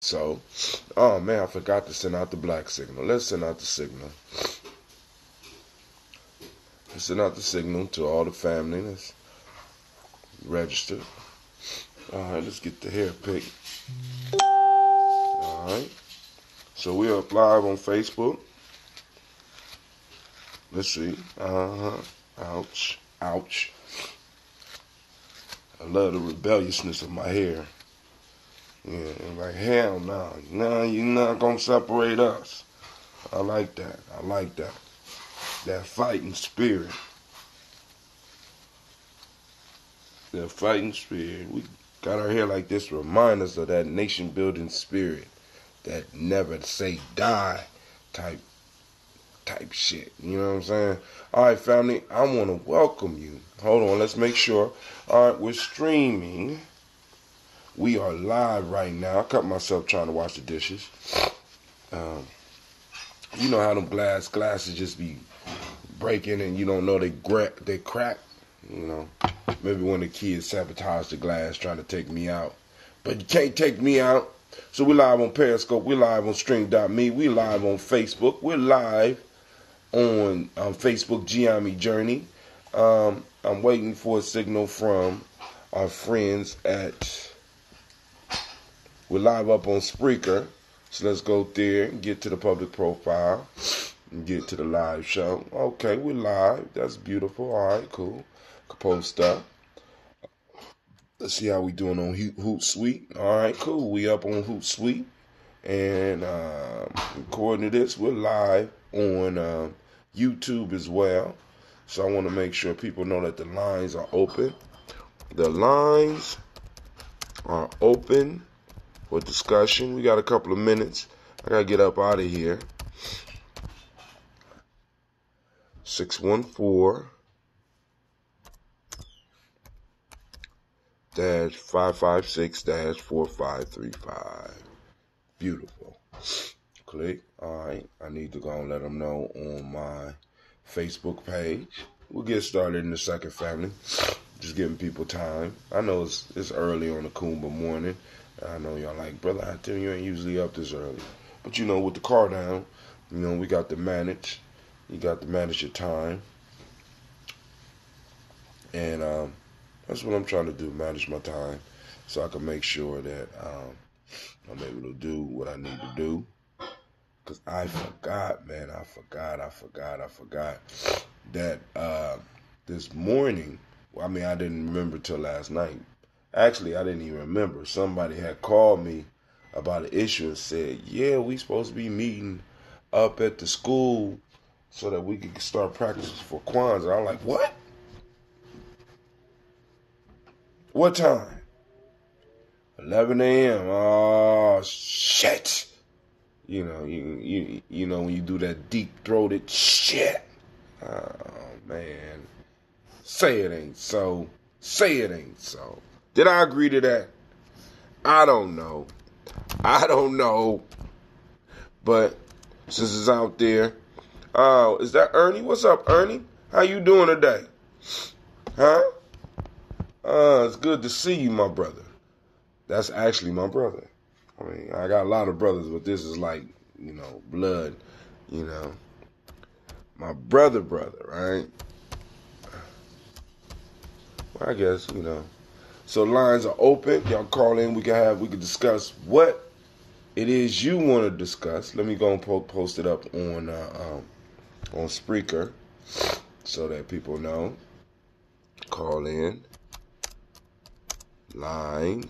So, oh man, I forgot to send out the black signal. Let's send out the signal. Let's send out the signal to all the family that's registered. Alright, let's get the hair picked. Alright. So we are live on Facebook. Let's see. Ouch. Ouch. I love the rebelliousness of my hair. Yeah, like hell no. No, you're not gonna separate us. I like that. I like that. That fighting spirit. That fighting spirit. We got our hair like this to remind us of that nation building spirit. That never say die type shit. You know what I'm saying? Alright, family, I wanna welcome you. Hold on, let's make sure. Alright, we're streaming. We are live right now. I cut myself trying to wash the dishes. You know how them glasses just be breaking and you don't know they crack. You know, maybe when the kids sabotage the glass trying to take me out. But you can't take me out. So we're live on Periscope. We're live on Stream.me. We're live on Facebook. We're live on Facebook Gye-Nyame Journey. I'm waiting for a signal from our friends at... We're live up on Spreaker. So let's go there and get to the public profile and get to the live show. Okay, we're live. That's beautiful. All right, cool. Post up. Let's see how we doing on Hootsuite. All right, cool. We up on Hootsuite. And according to this, we're live on YouTube as well. So I want to make sure people know that the lines are open. The lines are open for discussion. We got a couple of minutes. I gotta get up out of here. 614-556-4535. Beautiful. Click. Alright. I need to go and let them know on my Facebook page. We'll get started in a second, family. Just giving people time. I know it's early on a Kuumba morning. I know y'all like, brother, I tell you ain't usually up this early. But you know, with the car down, you know, we got to manage. You got to manage your time. And that's what I'm trying to do, manage my time. So I can make sure that I'm able to do what I need to do. Because I forgot, man. I forgot that this morning, well, I mean, I didn't remember till last night. Actually, I didn't even remember. Somebody had called me about an issue and said, yeah, we supposed to be meeting up at the school so that we could start practicing for Kwanzaa. I'm like, what? What time? 11 a.m. Oh, shit. You know, you know when you do that deep-throated shit. Oh, man. Say it ain't so. Say it ain't so. Did I agree to that? I don't know. But since it's out there. Oh, is that Ernie? What's up, Ernie? How you doing today? Huh? It's good to see you, my brother. That's actually my brother. I mean, I got a lot of brothers, but this is like, you know, blood, you know. My brother, right? Well, I guess, you know. So lines are open. Y'all call in. We can discuss what it is you want to discuss. Let me go and post it up on Spreaker so that people know. Call in. Line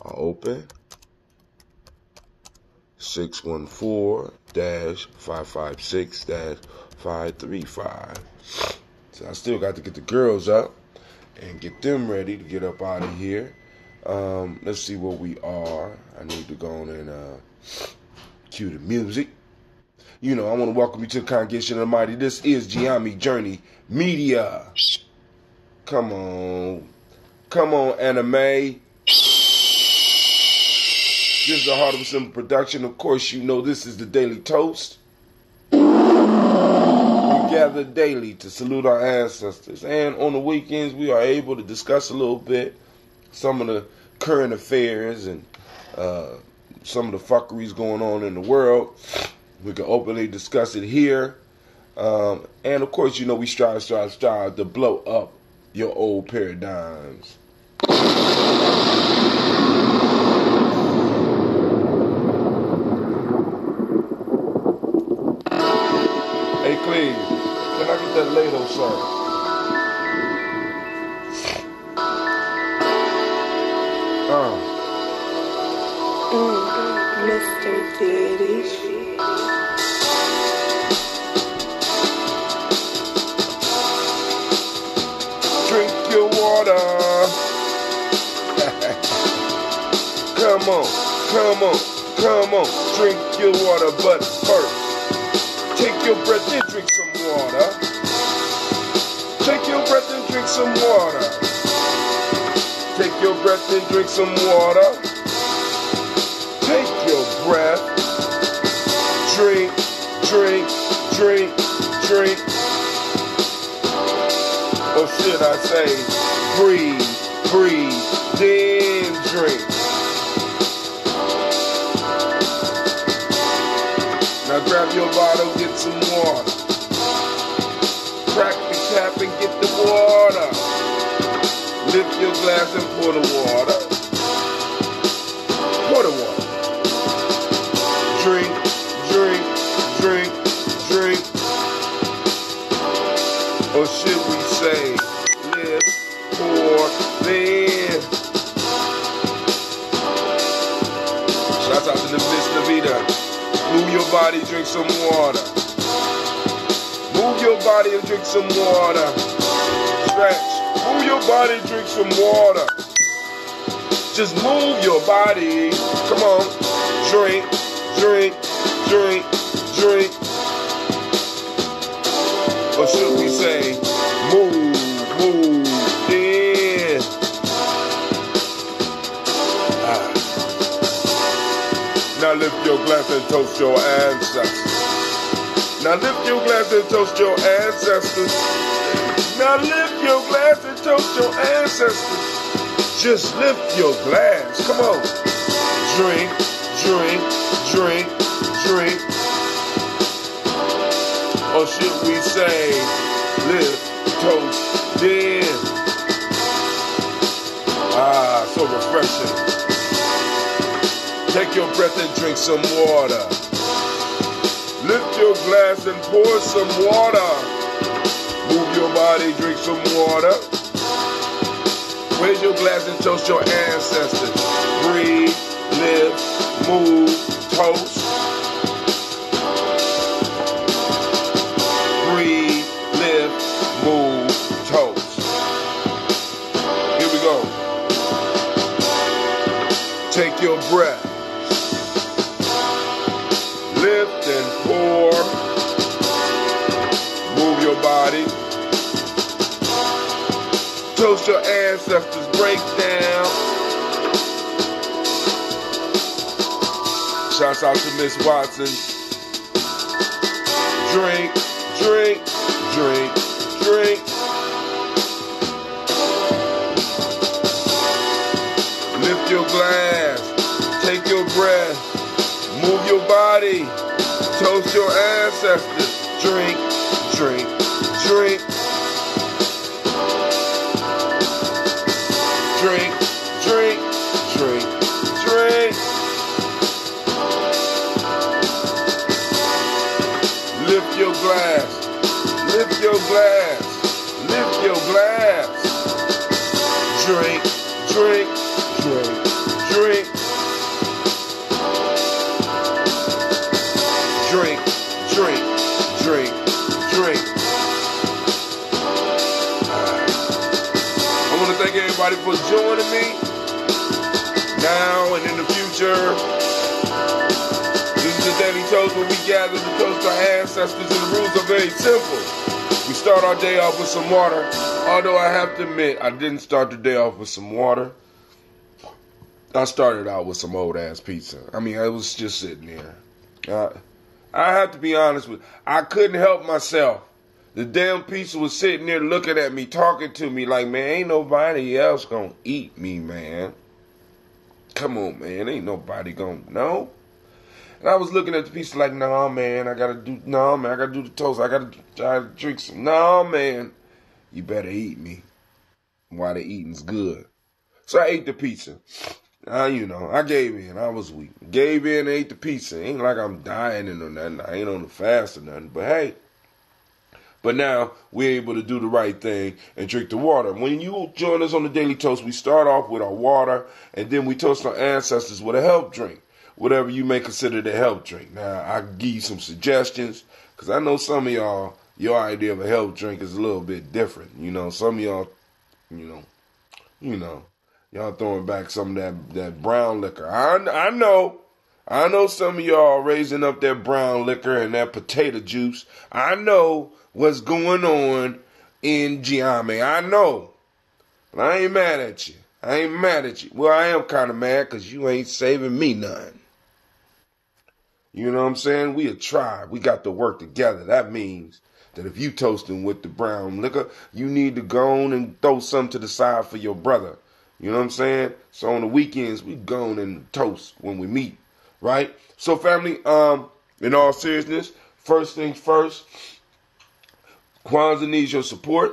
are open. 614-556-535. So I still got to get the girls up and get them ready to get up out of here. Let's see where we are. I need to go on and cue the music. You know, I want to welcome you to the congregation of the mighty. This is Gye-Nyame Journey Media. Come on, anime. This is a Heart of a Simple production. Of course, you know this is the Daily Toast. Gather daily to salute our ancestors. And on the weekends, we are able to discuss a little bit some of the current affairs and some of the fuckeries going on in the world. We can openly discuss it here. And of course, you know, we strive to blow up your old paradigms. Hey, Cleve, can I get that Lado, sir? Mr. Diddy. Drink your water. Come on, come on, come on. Drink your water, but first, take your breath and drink some water. Take your breath and drink some water. Take your breath and drink some water. Take your breath. Drink, drink, drink, drink. Or should I say, breathe, breathe, then drink. Now grab your bottle, get some water. Crack the cap and get the water. Lift your glass and pour the water. Pour the water. Drink, drink, drink, drink. Or should we say, live, pour, then. Shouts out to the Miss Navita. Move your body, drink some water. Move your body and drink some water. Stretch. Move your body, drink some water. Just move your body. Come on. Drink, drink, drink, drink. Or should we say, move, move, then. Now lift your glass and toast your ancestors. Now lift your glass and toast your ancestors. Now lift your glass and toast your ancestors. Just lift your glass. Come on. Drink, drink, drink, drink. Or should we say, lift, toast, then. So refreshing. Take your breath and drink some water. Lift your glass and pour some water. Move your body, drink some water. Raise your glass and toast your ancestors. Breathe, live, move, toast. Breathe, live, move, toast. Here we go. Take your breath. Lift and pour. Move your body. Toast your ancestors. Break down. Shouts out to Miss Watson. Drink, drink, drink, drink. Lift your glass. Take your breath. Move your body. Toast your ancestors. Drink, drink, drink. Drink, drink, drink, drink. Lift your glass. Lift your glass. Lift your glass. Drink, drink, drink, drink. Drink, drink, drink, drink. I want to thank everybody for joining me now and in the future. This is the Daily Toast where we gather to toast our ancestors, and the rules are very simple. We start our day off with some water. Although I have to admit, I didn't start the day off with some water. I started out with some old ass pizza. I mean, I was just sitting there. I have to be honest with you. I couldn't help myself. The damn pizza was sitting there looking at me, talking to me like, man, ain't nobody else gonna eat me, man. Come on, man, ain't nobody gonna know. And I was looking at the pizza like, nah, man, I gotta do the toast. I gotta try to drink some. Nah, man, you better eat me while the eating's good. So I ate the pizza. I gave in. I was weak. Gave in and ate the pizza. Ain't like I'm dying or nothing. I ain't on the fast or nothing. But hey. But now we're able to do the right thing and drink the water. When you join us on the Daily Toast, we start off with our water, and then we toast our ancestors with a health drink, whatever you may consider the health drink. Now, I can give you some suggestions, because I know some of y'all, your idea of a health drink is a little bit different. Some of y'all, y'all throwing back some of that brown liquor. I know some of y'all raising up that brown liquor and that potato juice. I know what's going on in Gye-Nyame. I know. But I ain't mad at you. Well, I am kind of mad because you ain't saving me none. You know what I'm saying? We a tribe. We got to work together. That means that if you toasting with the brown liquor, you need to go on and throw some to the side for your brother. You know what I'm saying? So on the weekends, we go on and toast when we meet. Right? So family, in all seriousness, first things first, Kwanzaa needs your support.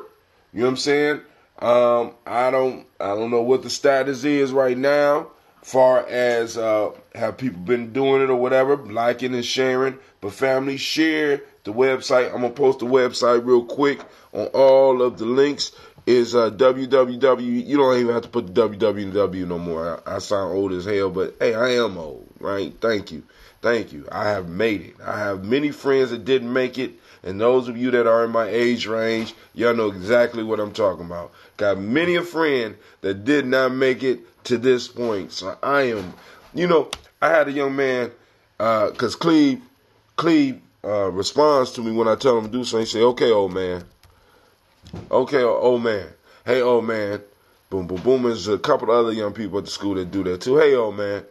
You know what I'm saying? I don't know what the status is right now, far as have people been doing it or whatever, liking and sharing. But family, share the website. I'm gonna post the website real quick on all of the links. Is www. You don't even have to put the www no more. I sound old as hell, but hey, I am old, right? Thank you. I have made it. I have many friends that didn't make it. And those of you that are in my age range, y'all know exactly what I'm talking about. Got many a friend that did not make it to this point. So I am, I had a young man, because Cleve responds to me when I tell him to do something. He say, okay, old man. Okay, old man. Hey, old man. Boom, boom, boom. There's a couple of other young people at the school that do that too. Hey, old man.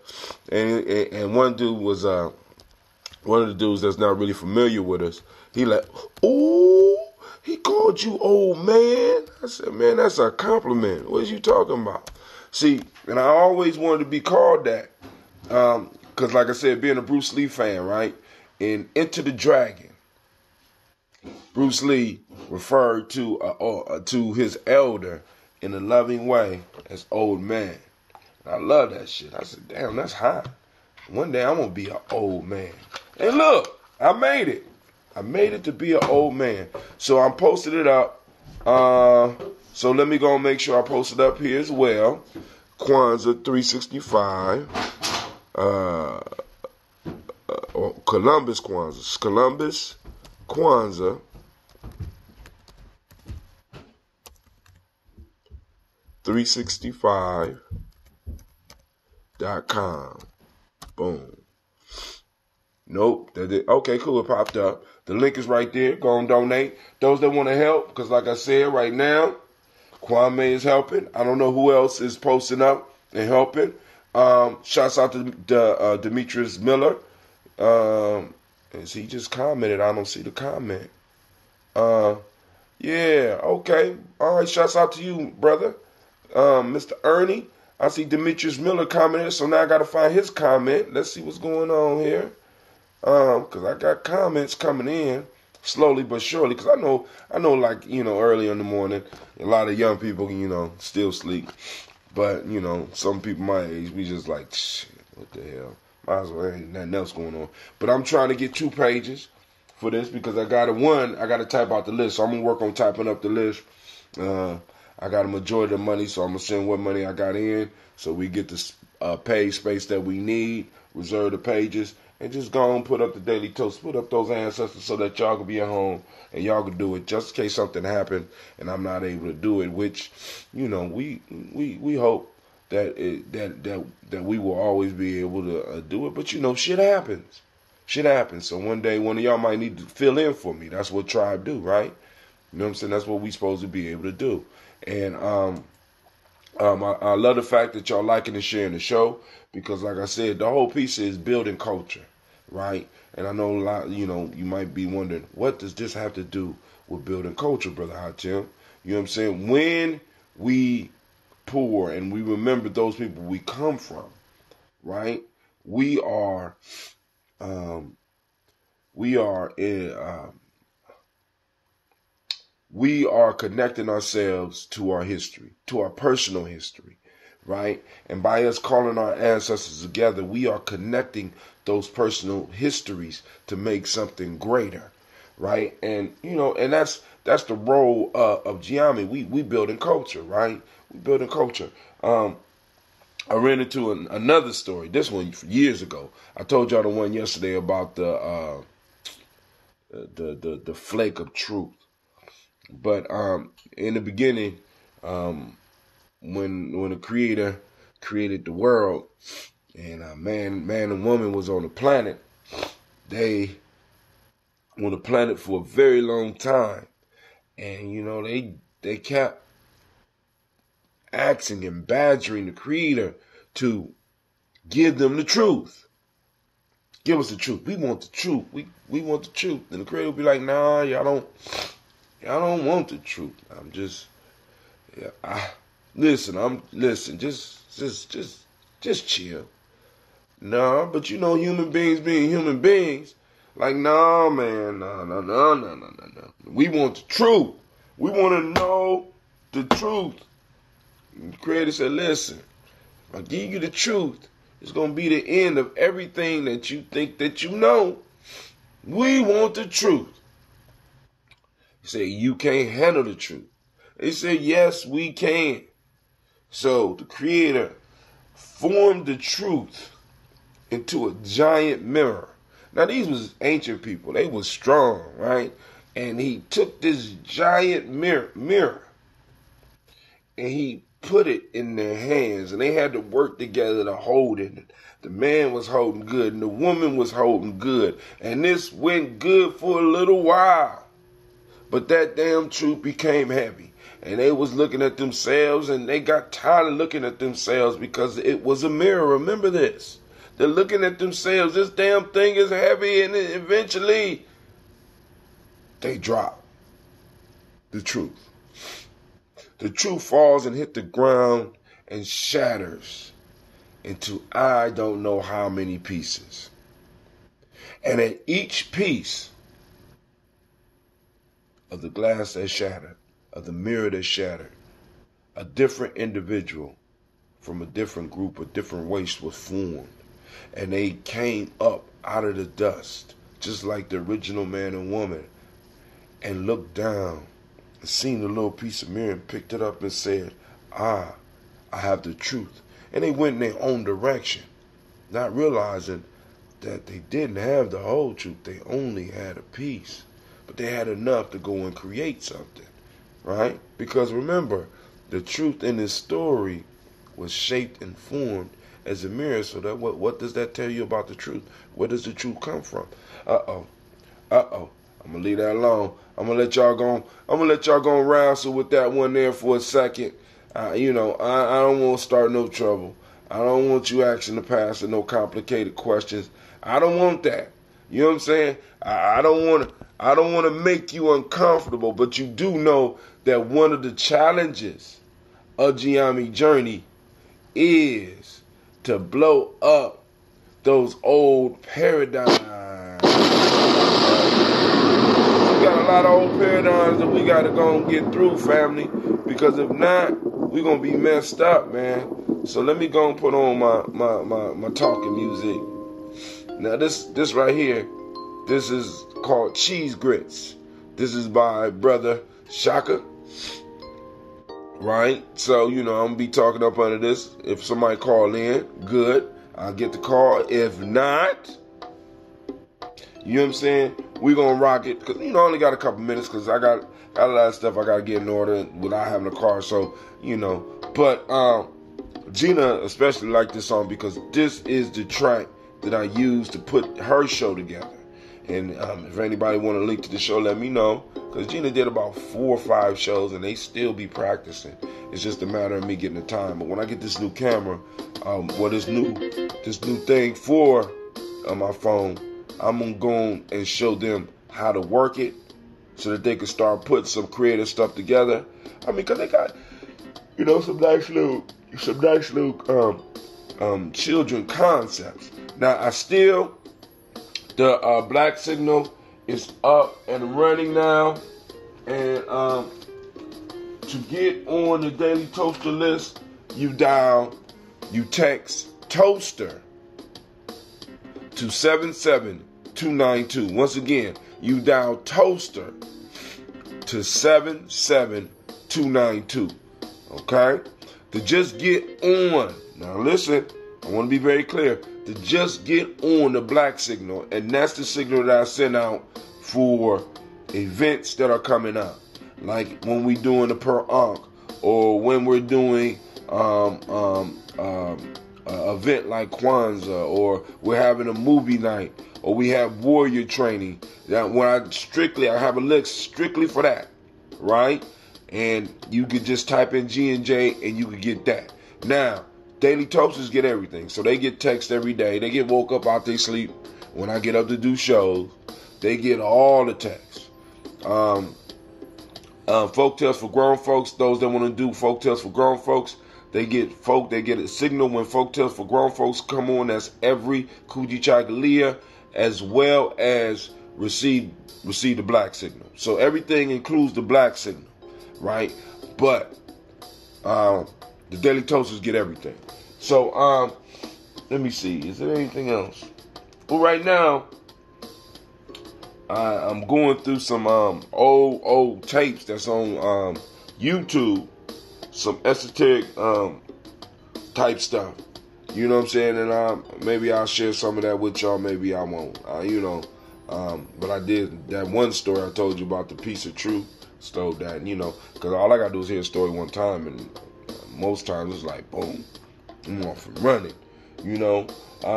And one dude was, one of the dudes that's not really familiar with us. He like, ooh, he called you old man. I said, man, that's a compliment. What is you talking about? See, and I always wanted to be called that. Because like I said, being a Bruce Lee fan, right? In Enter the Dragon, Bruce Lee referred to his elder in a loving way as old man. And I love that shit. I said, damn, that's hot. One day I'm going to be an old man. And look, I made it. I made it to be an old man. So I'm posted it up. So let me go and make sure I post it up here as well. Kwanzaa 365. Columbus Kwanzaa. Columbus Kwanzaa 365.com. Boom. Nope. Okay, cool. It popped up. The link is right there. Go and donate. Those that want to help, because like I said, right now, Kwame is helping. I don't know who else is posting up and helping. Shouts out to Demetrius Miller. As he just commented, I don't see the comment. Yeah, okay. All right, shouts out to you, brother. Mr. Ernie. I see Demetrius Miller commented, so now I got to find his comment. Let's see what's going on here. Because I got comments coming in slowly but surely. Because I know, like, early in the morning, a lot of young people, still sleep. But, some people my age, we just like, shit, what the hell? Might as well ain't nothing else going on. But I'm trying to get 2 pages for this because I got to type out the list. So I'm going to work on typing up the list. I got a majority of the money, so I'm going to send what money I got in so we get the page space that we need, reserve the pages, and just go and put up the Daily Toast, put up those ancestors so that y'all can be at home and y'all can do it just in case something happened and I'm not able to do it, which, we hope that we will always be able to do it. But, shit happens. Shit happens. So one day, one of y'all might need to fill in for me. That's what tribe do, right? You know what I'm saying? That's what we supposed to be able to do. And I love the fact that y'all liking and sharing the show because, like I said, the whole piece is building culture, right? And I know a lot, you might be wondering, what does this have to do with building culture, Brother Hatim. You know what I'm saying? When we pour and we remember those people we come from, right? We are we are connecting ourselves to our history, to our personal history, right? And by us calling our ancestors together, we are connecting those personal histories to make something greater, right? And and that's the role of Gye-Nyame. We building culture, right? We building culture. I ran into another story. This one years ago. I told y'all the one yesterday about the flake of truth. But in the beginning, when the Creator created the world, and man and woman was on the planet, they on the planet for a very long time, and they kept asking and badgering the Creator to give them the truth. Give us the truth. We want the truth. We want the truth. And the Creator will be like, nah, y'all don't want the truth. I'm just, listen, just chill. No, but human beings being human beings, like, no, man, no. We want the truth. We want to know the truth. And the Creator said, listen, if I give you the truth, it's going to be the end of everything that you think that you know. We want the truth. He said, you can't handle the truth. They said, yes, we can. So the Creator formed the truth into a giant mirror. Now, these was ancient people. They was strong, right? And he took this giant mirror and he put it in their hands, and they had to work together to hold it. The man was holding good, and the woman was holding good. And this went good for a little while. But that damn truth became heavy. And they was looking at themselves, and they got tired of looking at themselves because it was a mirror. Remember this. They're looking at themselves. This damn thing is heavy, and eventually they drop the truth. The truth falls and hit the ground and shatters into I don't know how many pieces. And at each piece of the glass that shattered, of the mirror that shattered, a different individual from a different group, a different race was formed. And they came up out of the dust, just like the original man and woman, and looked down and seen the little piece of mirror and picked it up and said, I have the truth. And they went in their own direction, not realizing that they didn't have the whole truth. They only had a piece. But they had enough to go and create something, right? Because remember, the truth in this story was shaped and formed as a mirror. So that what does that tell you about the truth? Where does the truth come from? I'm gonna leave that alone. I'm gonna let y'all go and wrestle with that one there for a second. I don't want to start no trouble. I don't want you asking the pastor no complicated questions. I don't want that. You know what I'm saying? I don't want to make you uncomfortable, but you do know that one of the challenges of Gye-Nyame journey is to blow up those old paradigms. We got a lot of old paradigms that we got to go and get through, family, because if not, we're going to be messed up, man. So let me go and put on my talking music. Now this right here, this is called Cheese Grits. This is by brother Shaka. Right? So, I'm going to be talking up under this. If somebody call in, good. I'll get the call. If not, you know what I'm saying? We're going to rock it. Because, I only got a couple minutes because I got a lot of stuff I got to get in order without having a car. So, But Gina especially liked this song because this is the track that I used to put her show together. And if anybody want a link to the show, let me know. Because Gina did about 4 or 5 shows, and they still be practicing. It's just a matter of me getting the time. But when I get this new camera, this new thing for my phone, I'm going to go and show them how to work it so that they can start putting some creative stuff together. I mean, because they got, some nice little children concepts. Now, the Black Signal is up and running now. And to get on the Daily Toaster list, you text toaster to 77292. Once again, you dial toaster to 77292. Okay? To just get on. Now listen, I want to be very clear. To just get on the Black Signal, and that's the signal that I send out for events that are coming up. Like when we doing the Per Ankh, or when we're doing event like Kwanzaa, or we're having a movie night, or we have warrior training. That when I have a list strictly for that, right? And you could just type in G&J and you could get that. Now, Daily Toasters get everything. So they get text every day. They get woke up out their sleep. When I get up to do shows, they get all the texts. Folk Tales for Grown Folks, those that want to do Folk Tales for Grown Folks, they get a signal when Folk Tales for Grown Folks come on. That's every Kujichagulia, as well as receive the Black Signal. So everything includes the Black Signal, right? But the Daily Toasters get everything. So let me see. Is there anything else? Well, right now I'm going through some old tapes that's on YouTube, some esoteric type stuff. You know what I'm saying? And maybe I'll share some of that with y'all. Maybe I won't. But I did that one story I told you about, the piece of truth. Stole that, because all I gotta do is hear a story one time, and most times it's like boom, I'm off and running.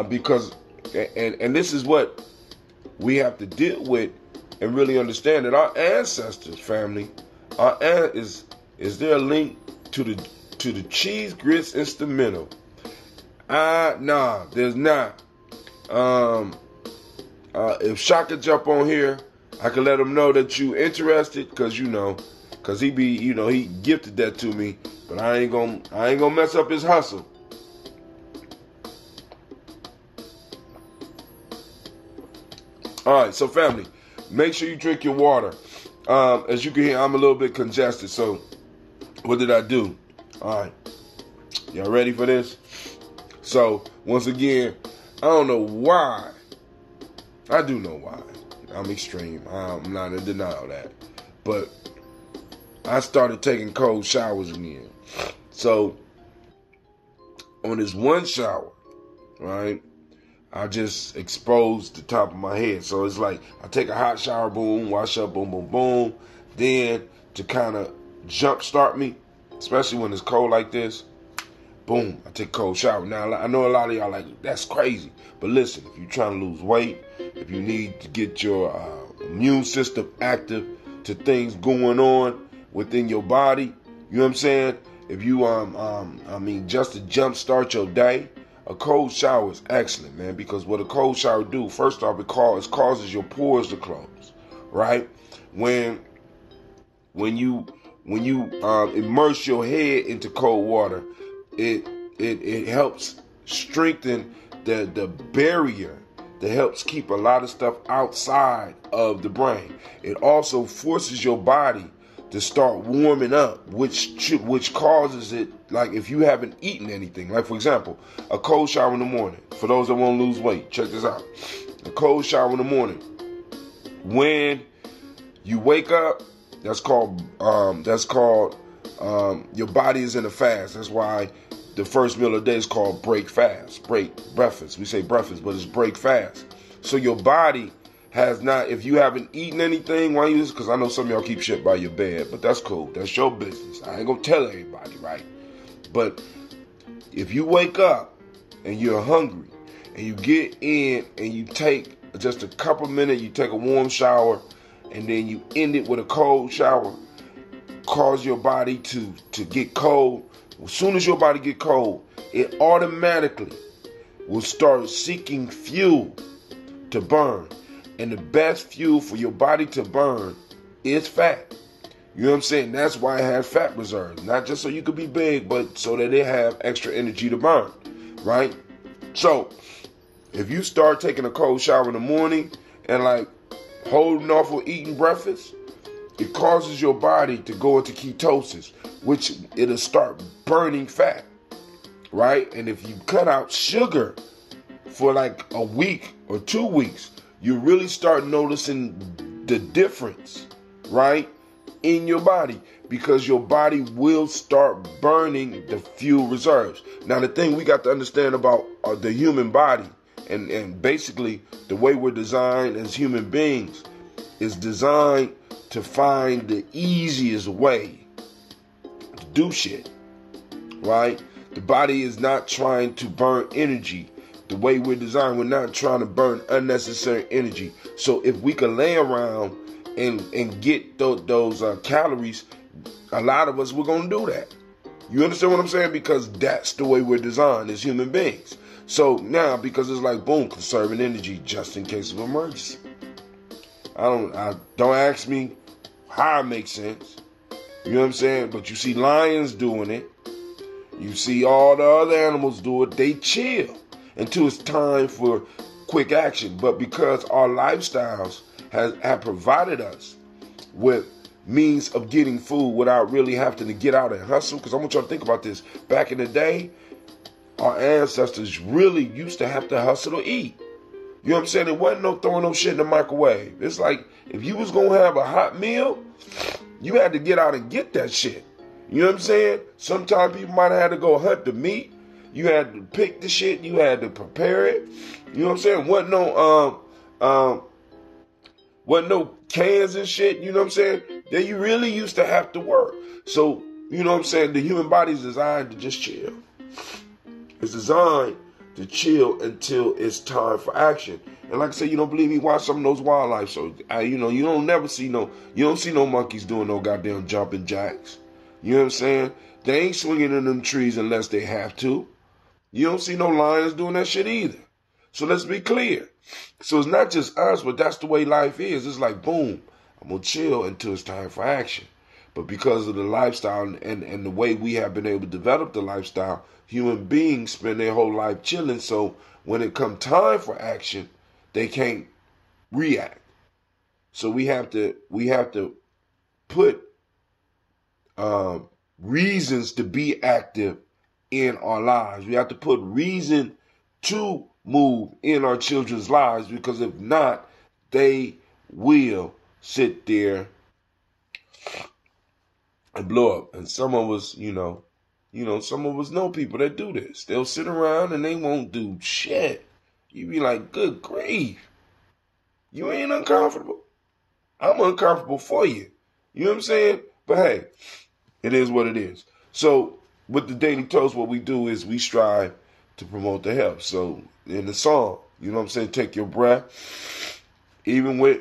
Because and this is what we have to deal with and really understand, that our ancestors, family, is there a link to the cheese grits instrumental? Nah, there's not. If Shaka jump on here, I can let him know that you interested, cause he gifted that to me, but I ain't gonna mess up his hustle. All right, so family, make sure you drink your water. As you can hear, I'm a little bit congested, so what did I do? All right, y'all ready for this? So once again, I don't know why. I do know why. I'm extreme. I'm not in denial of that. But I started taking cold showers again. So on this one shower, right, I just exposed the top of my head. So it's like I take a hot shower, boom, wash up, boom, boom, boom. Then to kind of jump start me, especially when it's cold like this, boom, I take a cold shower. Now, I know a lot of y'all like, that's crazy. But listen, if you're trying to lose weight, if you need to get your immune system active to things going on within your body, you know what I'm saying? If you, just to jump start your day, a cold shower is excellent, man, because what a cold shower do, first off, it causes your pores to close, right? When you immerse your head into cold water, it helps strengthen the barrier that helps keep a lot of stuff outside of the brain. It also forces your body to start warming up, which causes it, like if you haven't eaten anything, like for example, a cold shower in the morning. For those that want to lose weight, check this out. A cold shower in the morning. When you wake up, that's called your body is in a fast. That's why the first meal of the day is called breakfast. We say breakfast, but it's break fast. So your body has not, if you haven't eaten anything while you, because I know some of y'all keep shit by your bed, but that's cool. That's your business. I ain't gonna tell everybody, right? But if you wake up and you're hungry and you get in and you take just a couple minutes, you take a warm shower and then you end it with a cold shower, cause your body to get cold. As soon as your body get cold, it automatically will start seeking fuel to burn. And the best fuel for your body to burn is fat. You know what I'm saying? That's why it has fat reserves. Not just so you could be big, but so that it have extra energy to burn, right? So, if you start taking a cold shower in the morning and like holding off on eating breakfast, it causes your body to go into ketosis, which it'll start burning fat, right? And if you cut out sugar for like a week or 2 weeks, you really start noticing the difference, right, in your body, because your body will start burning the fuel reserves. Now, the thing we got to understand about the human body and basically the way we're designed as human beings is designed to find the easiest way to do shit, right? The body is not trying to burn energy. The way we're designed, we're not trying to burn unnecessary energy. So if we can lay around and get those calories, a lot of us, we're going to do that. You understand what I'm saying? Because that's the way we're designed as human beings. So now, because it's like, boom, conserving energy just in case of emergency. Don't ask me how it makes sense. You know what I'm saying? But you see lions doing it. You see all the other animals do it. They chill until it's time for quick action. But because our lifestyles have provided us with means of getting food without really having to get out and hustle. Because I want y'all to think about this. Back in the day, our ancestors really used to have to hustle to eat. You know what I'm saying? There wasn't no throwing no shit in the microwave. It's like if you was going to have a hot meal, you had to get out and get that shit. You know what I'm saying? Sometimes people might have had to go hunt the meat. You had to pick the shit. You had to prepare it. You know what I'm saying? Wasn't no cans and shit. You know what I'm saying? That you really used to have to work. So, you know what I'm saying? The human body is designed to just chill. It's designed to chill until it's time for action. And like I said, you don't believe me? Watch some of those wildlife shows. You don't see no monkeys doing no goddamn jumping jacks. You know what I'm saying? They ain't swinging in them trees unless they have to. You don't see no lions doing that shit either. So let's be clear. So it's not just us, but that's the way life is. It's like, boom, I'm going to chill until it's time for action. But because of the lifestyle and the way we have been able to develop the lifestyle, human beings spend their whole life chilling. So when it comes time for action, they can't react. So we have to put reasons to be active in our lives. We have to put reason to move in our children's lives, because if not, they will sit there and blow up. And some of us, some of us know people that do this. They'll sit around and they won't do shit. You be like, good grief. You ain't uncomfortable. I'm uncomfortable for you. You know what I'm saying? But hey, it is what it is. So with the Daily Toast, what we do is we strive to promote the health. So in the song, you know what I'm saying, take your breath. Even with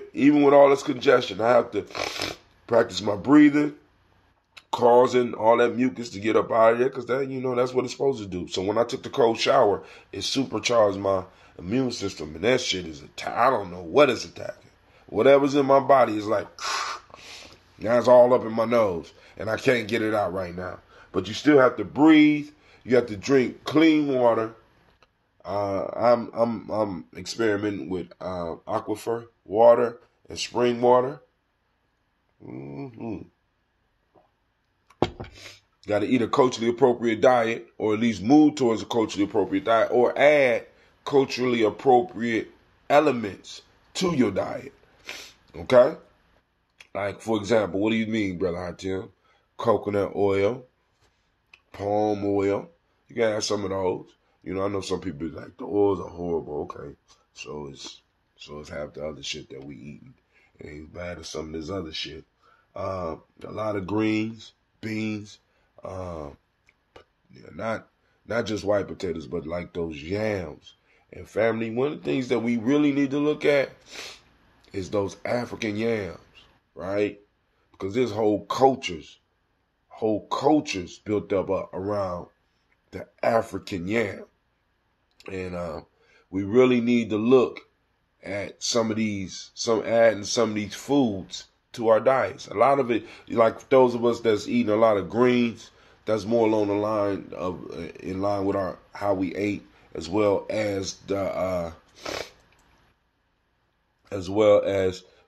all this congestion, I have to practice my breathing, causing all that mucus to get up out of there, because that's what it's supposed to do. So when I took the cold shower, it supercharged my immune system, and that shit is I don't know what it's attacking. Whatever's in my body is like, now it's all up in my nose, and I can't get it out right now. But you still have to breathe. You have to drink clean water. I'm experimenting with aquifer water and spring water. Got to eat a culturally appropriate diet, or at least move towards a culturally appropriate diet, or add culturally appropriate elements to your diet. Okay? Like, for example, what do you mean, Brother Hatim? Coconut oil, palm oil. You can have some of those. I know some people be like, the oils are horrible. Okay. So it's half the other shit that we eating. It ain't bad as some of this other shit. A lot of greens, beans, not just white potatoes, but like those yams. And family, one of the things that we really need to look at is those African yams, right? Because there's whole cultures built up around the African yam. And we really need to look at adding some of these foods to our diets. A lot of it, like those of us that's eating a lot of greens, that's more along the line of in line with our how we ate, as well as the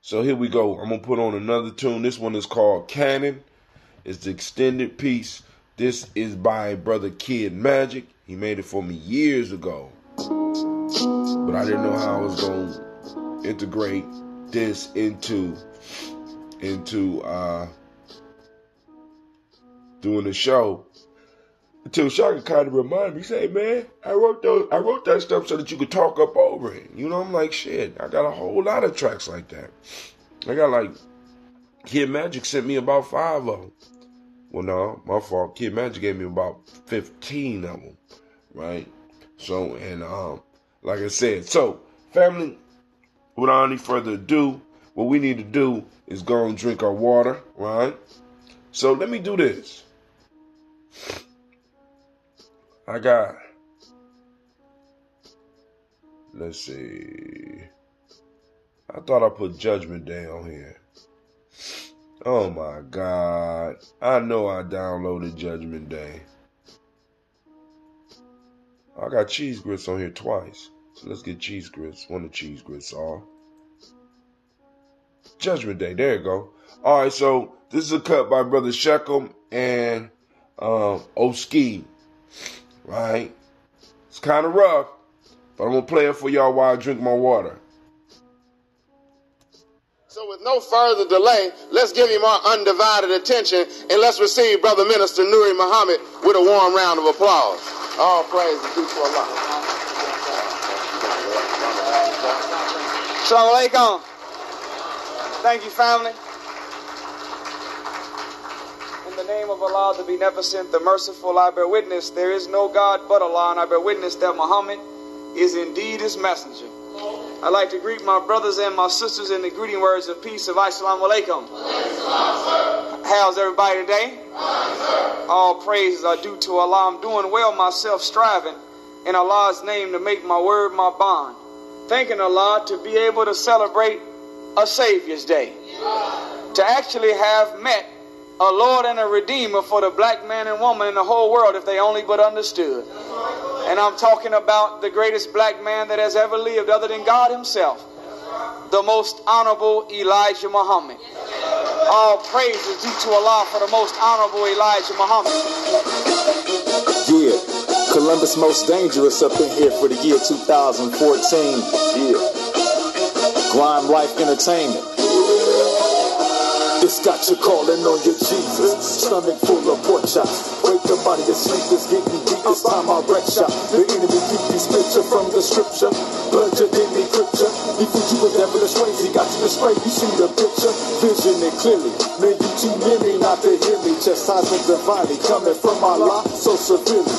so here we go. I'm gonna put on another tune. This one is called Cannon. It's the extended piece. This is by Brother Kid Magic. He made it for me years ago, but I didn't know how I was gonna integrate this into doing the show. Until Shaka kind of reminded me, say, man, I wrote that stuff so that you could talk up over it. You know, I'm like, shit, I got a whole lot of tracks like that. I got like, Kid Magic sent me about 5 of them. Well, no, my fault. Kid Magic gave me about 15 of them, right? So, and like I said, so, family, without any further ado, what we need to do is go and drink our water, right? So, let me do this. Let's see. I thought I put Judgment Day on here. Oh my God. I know I downloaded Judgment Day. I got Cheese Grits on here twice. So let's get Cheese Grits. One of the Cheese Grits off. Judgment Day. There you go. Alright, so this is a cut by Brother Shechem and Oski. Right? It's kind of rough, but I'm going to play it for y'all while I drink my water. So with no further delay, let's give him our undivided attention and let's receive Brother Minister Nuri Muhammad with a warm round of applause. All praise is due to Allah. Assalamu alaikum. Thank you, family. In the name of Allah, the Beneficent, the Merciful, I bear witness there is no God but Allah, and I bear witness that Muhammad is indeed his messenger. I'd like to greet my brothers and my sisters in the greeting words of peace of Assalamu alaikum. How's everybody today? All praises are due to Allah. I'm doing well myself, striving in Allah's name to make my word my bond. Thanking Allah to be able to celebrate a Savior's Day. To actually have met a Lord and a Redeemer for the black man and woman in the whole world if they only but understood. And I'm talking about the greatest black man that has ever lived other than God himself, the most honorable Elijah Muhammad. All praise is due to Allah for the most honorable Elijah Muhammad. Yeah, Columbus most dangerous up in here for the year 2014. Yeah, Grime Life Entertainment. It's got you calling on your Jesus. Stomach full of pork chops. Wake your body to sleep, it's getting deep. It's time I wreck shop. The enemy keep you scripture from the scripture. Blood your enemy scripture. He put you with devilish ways. He got you to spray. You see the picture. Vision it clearly. Man, you too near me not to hear me. Chastisement divinely coming from Allah so severely.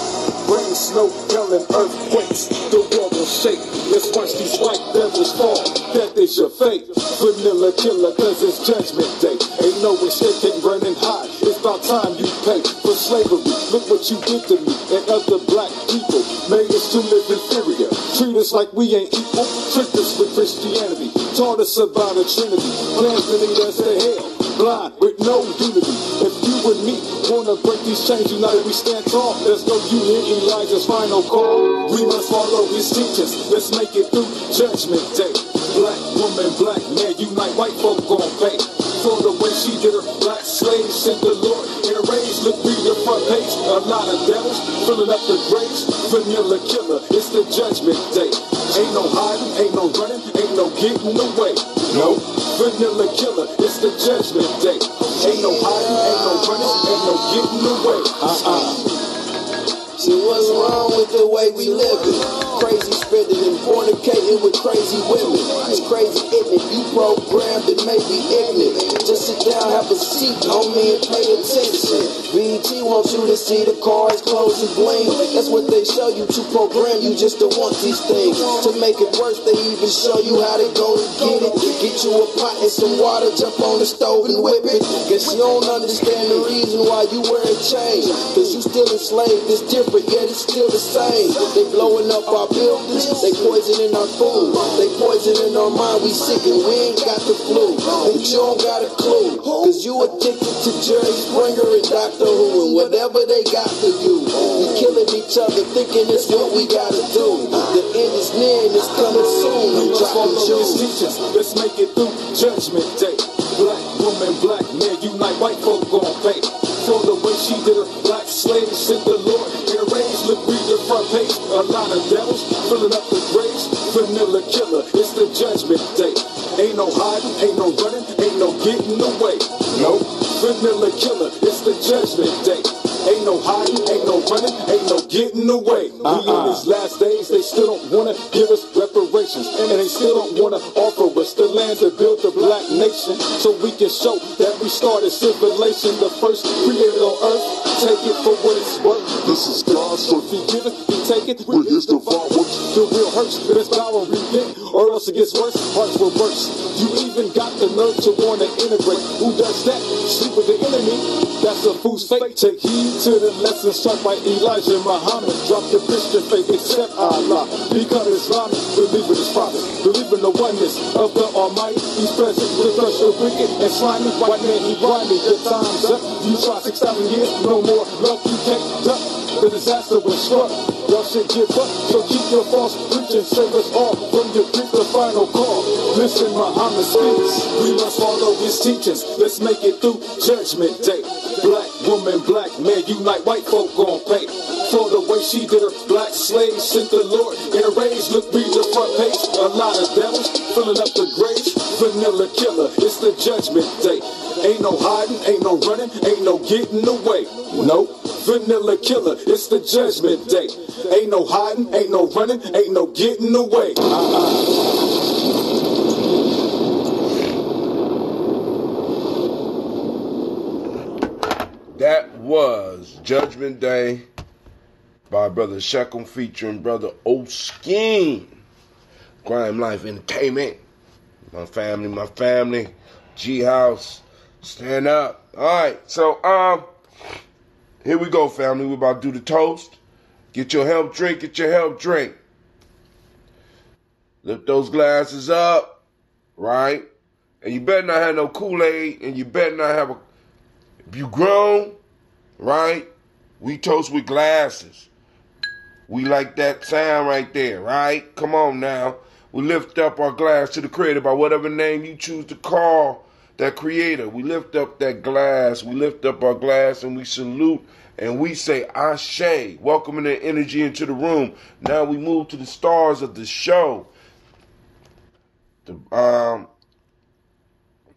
Rain, snow, hell, and earthquakes. The world will shake. Let's watch these white devils fall. Death is your fate. Vanilla killer, cause it's judgment day. Ain't no escape, running high. It's about time you pay for slavery. Look what you did to me and other black people. Made us to live inferior. Treat us like we ain't equal. Tricked us with Christianity. Taught us about a trinity. Plans to lead us to hell. Blind with no unity. If you and me wanna break these chains, united we stand tall. There's no union, Elijah's final call. We must follow his teachings. Let's make it through Judgment Day. Black woman, black man, unite. White folk gon' pay for the way she did her black slaves. Sent the Lord in a rage. Look, read the front page. A lot of devils filling up the graves. Vanilla killer, it's the Judgment Day. Ain't no hiding, ain't no running, ain't no getting away. No, vanilla killer, it's the Judgment Day. Ain't no hiding, ain't no running, ain't no getting away. See what's wrong with the way we living? Crazy spending and fornicating with crazy women. It's crazy, isn't it? You programmed and may be ignorant. Just sit down, have a seat, homie, and pay attention. BET wants you to see the cars, clothes, and bling. That's what they show you to program you just to want these things. To make it worse, they even show you how to go and get it. Get you a pot and some water, jump on the stove and whip it. Guess you don't understand the reason why you wear a chain. Cause you still enslaved, it's different. but yet it's still the same. They blowing up our buildings, they poisoning our food, they poisoning our mind. We sick and we ain't got the flu, but you don't got a clue, cause you addicted to Jerry Springer and Dr. Who and whatever they got for you. We killing each other thinking it's what we gotta do. The end is near and it's coming soon. We must follow his teachings, let's make it through Judgment Day. Black woman, black man, unite, white folk gon' pay. For the way she did her, black slaves sent the Lord in a rage. Look, read the front page, a lot of devils filling up the graves. Vanilla killer, it's the Judgment Day. Ain't no hiding, ain't no running, ain't no getting away. Nope, vanilla killer, it's the Judgment Day. Ain't no hiding, ain't no running, ain't no getting away. We in these last days, they still don't wanna give us reparations, and they still don't wanna offer us the land to build the black nation, so we can show that we started civilization, the first created on earth. Take it for what it's worth. This is God's work. He give it, he take it. Well, here's the power. The real hurts, there's power repent, or else it gets worse. Hearts will burst. You even got the nerve to wanna integrate. Who does that? Sleep with the enemy. That's a fool's fate. Take heed to the lessons taught by Elijah Muhammad. Drop your Christian faith, accept Allah. Become Islamic, believe in his prophet. Believe in the oneness of the Almighty. He's present with us, the wicked and slimy. White man, he grimy. The time's up. You try 6,000 years, no more love. You can't duck. The disaster was struck. Y'all should give up. So keep your false preaching. Save us all from your grief, the final call. Listen, Muhammad speaks. We must follow his teachings. Let's make it through Judgment Day. Black woman, black man, unite, white folk gon' pay. For the way she did her, black slaves sent the Lord in a rage. Look, read the front page, a lot of devils filling up the graves. Vanilla killer, it's the Judgment Day. Ain't no hiding, ain't no running, ain't no getting away. Nope, vanilla killer, it's the Judgment Day. Ain't no hiding, ain't no running, ain't no getting away. That was Judgment Day by Brother Shekel featuring Brother O'Skeen. Grime Life Entertainment. My family. G-House. Stand up. Alright, so here we go, family. We're about to do the toast. Get your help drink, Lift those glasses up, right? And you better not have no Kool-Aid, and you better not have if you grown, right? We toast with glasses. We like that sound right there, right? Come on now. We lift up our glass to the Creator by whatever name you choose to call that Creator. We lift up that glass. We lift up our glass and we salute and we say Ashe, welcoming the energy into the room. Now we move to the stars of the show.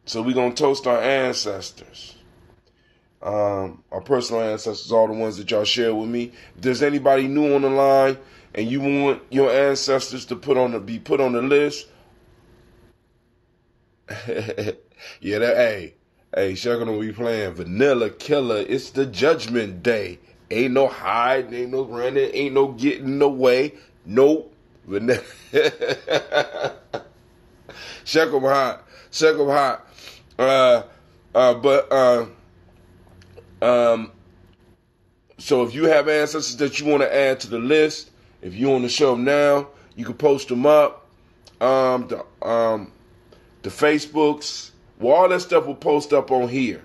So we're going to toast our ancestors. Our personal ancestors, all the ones that y'all share with me. If there's anybody new on the line and you want your ancestors to be put on the list, yeah, Shekel don't be playing Vanilla Killer. It's the Judgment Day. Ain't no hiding, ain't no running, ain't no getting away. Nope. Vanilla. Shekel hot. So if you have ancestors that you want to add to the list, if you want to show them now, you can post them up. The Facebooks, well, all that stuff will post up on here,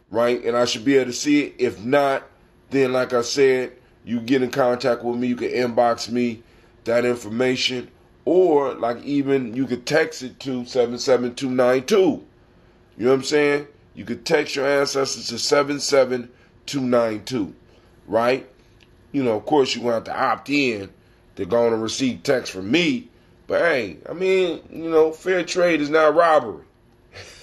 right? And I should be able to see it. If not, then like I said, you get in contact with me. You can inbox me that information, or like even you could text it to 77292. You know what I'm saying? You could text your ancestors to 77292, right? You know, of course, you're going to have to opt in. They're going to receive text from me. But, hey, I mean, you know, fair trade is not robbery.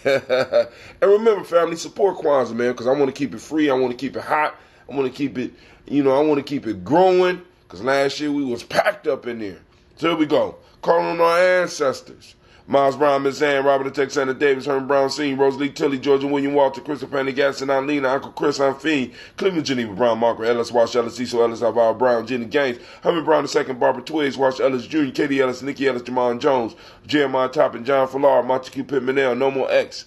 And remember, family, support Kwanzaa, man, because I want to keep it free. I want to keep it hot. I want to keep it, I want to keep it growing, because last year we was packed up in there. So here we go. Calling on our ancestors. Miles Brown, Miss Ann, Robert Texana Davis, Herman Brown Sr., Rosalie Tilly, Georgia William Walter, Christopher Pendergast, and Lena, Uncle Chris, Aunt Fee, Cleveland Geneva Brown, Margaret Ellis, Wash Ellis, Cecil Ellis, Alvaro Brown, Jenny Gaines, Herman Brown II, Barbara Twiggs, Wash Ellis Jr., Katie Ellis, Nikki Ellis, Jamon Jones, Jeremiah Toppin, John Fallar, Montague Pitt Manel, No More X,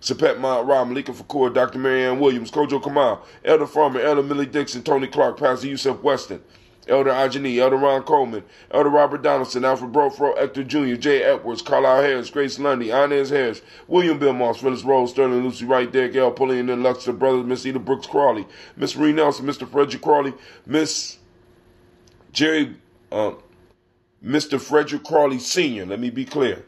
Sapet Mount Rob, Malika Fakur, Dr. Marianne Williams, Kojo Kamal, Elder Farmer, Elder Millie Dixon, Tony Clark, Pastor Yusuf Weston, Elder Ajani, Elder Ron Coleman, Elder Robert Donaldson, Alfred Brofro, Hector Jr., Jay Edwards, Carlisle Harris, Grace Lundy, Inez Harris, William Bill Moss, Phyllis Rose, Sterling, Lucy Wright, Derek L. Pullian, and Luxor Brothers, Miss Eda Brooks Crawley, Miss Marie Nelson, Mr. Frederick Crawley, Mr. Frederick Crawley Sr., let me be clear.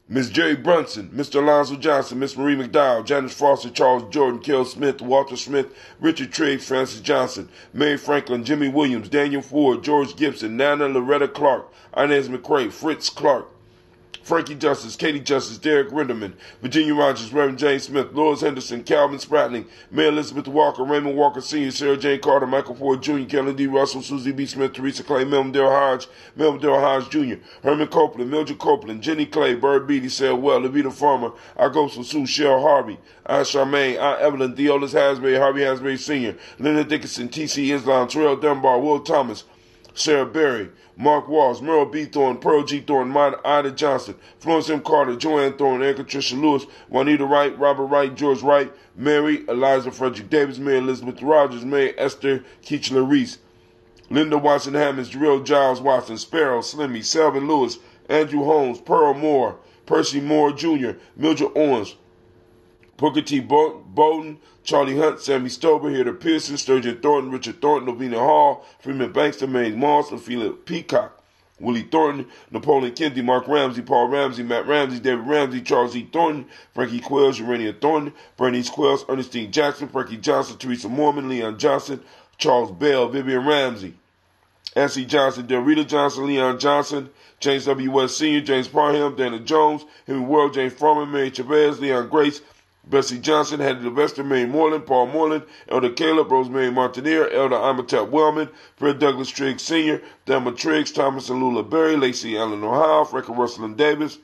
Miss Jerry Brunson, Mr. Alonzo Johnson, Miss Marie McDowell, Janice Foster, Charles Jordan, Kel Smith, Walter Smith, Richard Triggs, Francis Johnson, Mary Franklin, Jimmy Williams, Daniel Ford, George Gibson, Nana Loretta Clark, Inez McCrae, Fritz Clark, Frankie Justice, Katie Justice, Derek Rinderman, Virginia Rogers, Reverend James Smith, Lois Henderson, Calvin Spratling, Mary Elizabeth Walker, Raymond Walker Sr., Sarah Jane Carter, Michael Ford Jr., Kelly D. Russell, Susie B. Smith, Teresa Clay, Melvin Dale Hodge Jr., Herman Copeland, Mildred Copeland, Jenny Clay, Bird Beatty, Sarah Well, Levita Farmer, Agosto Sue, Cheryl Harvey, Aunt Charmaine, Aunt Evelyn, Deolis Hasbury, Harvey Hasbury Sr., Leonard Dickinson, T.C. Islam, Terrell Dunbar, Will Thomas, Sarah Berry, Mark Walls, Merle B. Thorne, Pearl G. Thorne, Ida Johnson, Florence M. Carter, Joanne Thorne, Erica Tricia Lewis, Juanita Wright, Robert Wright, George Wright, Mary, Eliza Frederick Davis, Mary Elizabeth Rogers, Mary Esther Keechler Reese, Linda Watson Hammonds, Jarrell Giles Watson, Sparrow, Slimmy, Selvin Lewis, Andrew Holmes, Pearl Moore, Percy Moore Jr., Mildred Owens, Booker T. Bowden, Charlie Hunt, Sammy Stober, Hilda Pearson, Sturgeon Thornton, Richard Thornton, Novena Hall, Freeman Bankster, Mary Moss, Ophelia Peacock, Willie Thornton, Napoleon Kennedy, Mark Ramsey, Paul Ramsey, Matt Ramsey, David Ramsey, Charles E. Thornton, Frankie Quills, Urania Thornton, Bernice Quills, Ernestine Jackson, Frankie Johnson, Teresa Mormon, Leon Johnson, Charles Bell, Vivian Ramsey, Nancy Johnson, Delrita Johnson, Leon Johnson, James W. West Sr., James Parham, Dana Jones, Henry World, James Farmer, Mary Chavez, Leon Grace, Bessie Johnson, Hattie Sylvester, Mary Moreland, Paul Moreland, Elder Caleb, Rosemary Martineer, Elder Amitep Wellman, Fred Douglas Triggs Sr., Thelma Triggs, Thomas and Lula Berry, Lacey Allen O'Hara, Frecka Russell and Davis,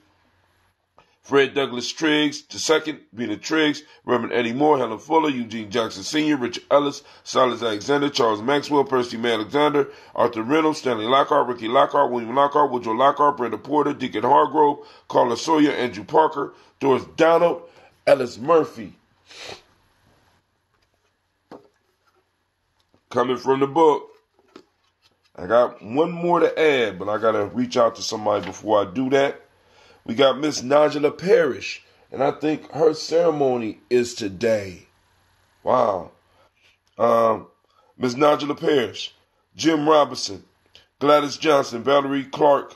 Fred Douglas Triggs II, Vina Triggs, Reverend Eddie Moore, Helen Fuller, Eugene Jackson Sr., Richard Ellis, Silas Alexander, Charles Maxwell, Percy May Alexander, Arthur Reynolds, Stanley Lockhart, Ricky Lockhart, William Lockhart, Woodrow Lockhart, Brenda Porter, Deacon Hargrove, Carla Sawyer, Andrew Parker, Doris Donald, Ellis Murphy. Coming from the book. I got one more to add, but I got to reach out to somebody before I do that. We got Miss Nigella Parrish, and I think her ceremony is today. Wow. Miss Nigella Parrish, Jim Robinson, Gladys Johnson, Valerie Clark,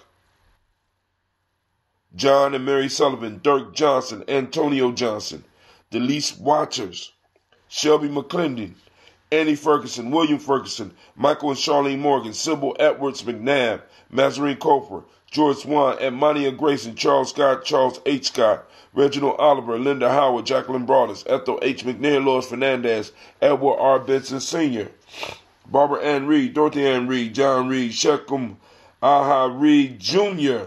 John and Mary Sullivan, Dirk Johnson, Antonio Johnson, Delise Waters, Shelby McClendon, Annie Ferguson, William Ferguson, Michael and Charlene Morgan, Sybil Edwards McNabb, Mazarine Coper, George Swan, Edmonia Grayson, Charles Scott, Charles H. Scott, Reginald Oliver, Linda Howard, Jacqueline Broadus, Ethel H. McNair, Lois Fernandez, Edward R. Benson Sr., Barbara Ann Reed, Dorothy Ann Reed, John Reed, Shechem Aha Reed Jr.,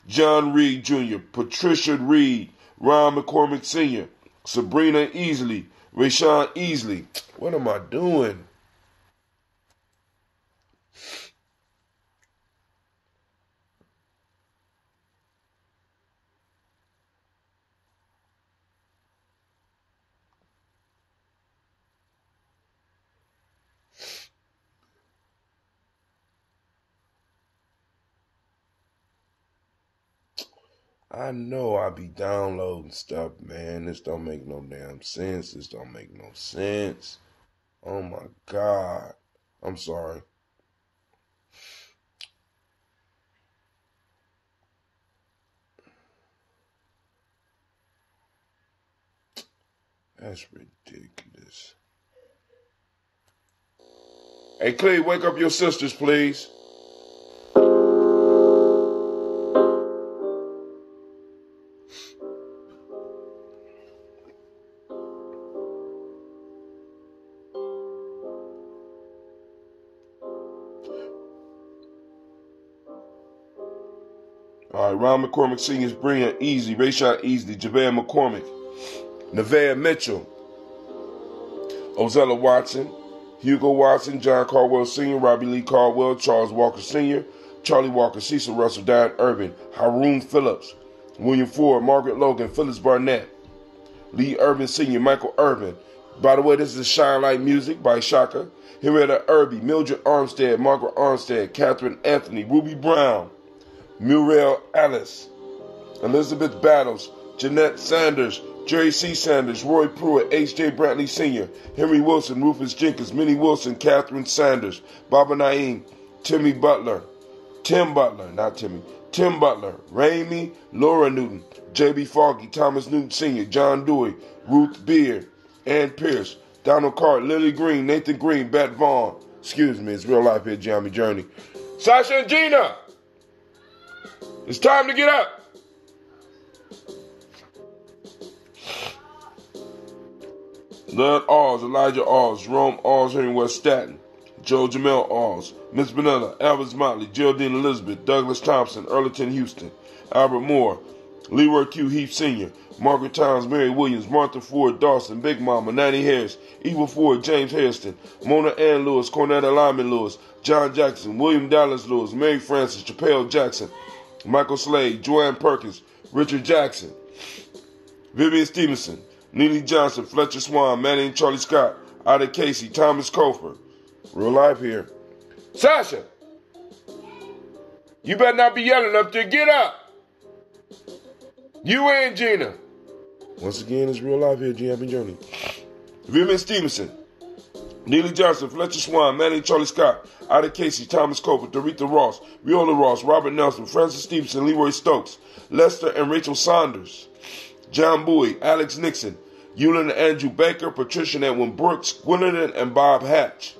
John Reed Jr., Patricia Reed, Ron McCormick Sr., Sabrina Easley, Rayshawn Easley. What am I doing? I know I be downloading stuff, man. This don't make no damn sense. This don't make no sense. Oh my God. I'm sorry. That's ridiculous. Hey, Clay, wake up your sisters, please. All right, Ron McCormick Sr. is bringing Easy, Rayshot Easley, JaVale McCormick, Nevaeh Mitchell, Ozella Watson, Hugo Watson, John Caldwell Sr., Robbie Lee Caldwell, Charles Walker Sr., Charlie Walker, Cecil Russell, Diane Urban, Haroon Phillips, William Ford, Margaret Logan, Phyllis Barnett, Lee Irvin Sr., Michael Irvin. By the way, this is Shine Light Music by Shaka. Henrietta Irby, Mildred Armstead, Margaret Armstead, Catherine Anthony, Ruby Brown, Muriel Ellis, Elizabeth Battles, Jeanette Sanders, Jerry C. Sanders, Roy Pruitt, H.J. Brantley Sr., Henry Wilson, Rufus Jenkins, Minnie Wilson, Catherine Sanders, Baba Naeem, Tim Butler, Ramey, Laura Newton, J.B. Foggy, Thomas Newton Sr., John Dewey, Ruth Beard, Ann Pierce, Donald Carter, Lily Green, Nathan Green, Bet Vaughn. Excuse me, it's real life here, Gye-Nyame Journey. Shasha and Gina, it's time to get up. Lud Alls, Elijah Alls, Jerome Alls, Henry West Staten, Joe Jamel Alls, Miss Vanilla, Alvis Motley, Geraldine Elizabeth, Douglas Thompson, Earleton Houston, Albert Moore, Leroy Q. Heath Sr., Margaret Towns, Mary Williams, Martha Ford, Dawson, Big Mama, Nanny Harris, Eva Ford, James Hairston, Mona Ann Lewis, Cornetta Lyman Lewis, John Jackson, William Dallas Lewis, Mary Francis, Chappelle Jackson, Michael Slade, Joanne Perkins, Richard Jackson, Vivian Stevenson, Neely Johnson, Fletcher Swan, Manning Charlie Scott, Ida Casey, Thomas Cofer. Real life here. Shasha, you better not be yelling up there. Get up. You and Gina. Once again, it's real life here, Gye-Nyame Journey. Vivian Stevenson, Neely Johnson, Fletcher Swan, Manning Charlie Scott, Ida Casey, Thomas Cofer, Doretha Ross, Viola Ross, Robert Nelson, Francis Stevenson, Leroy Stokes, Lester and Rachel Saunders, John Bowie, Alex Nixon, Eulin and Andrew Baker, Patricia and Edwin Brooks, Gwendolyn and Bob Hatch,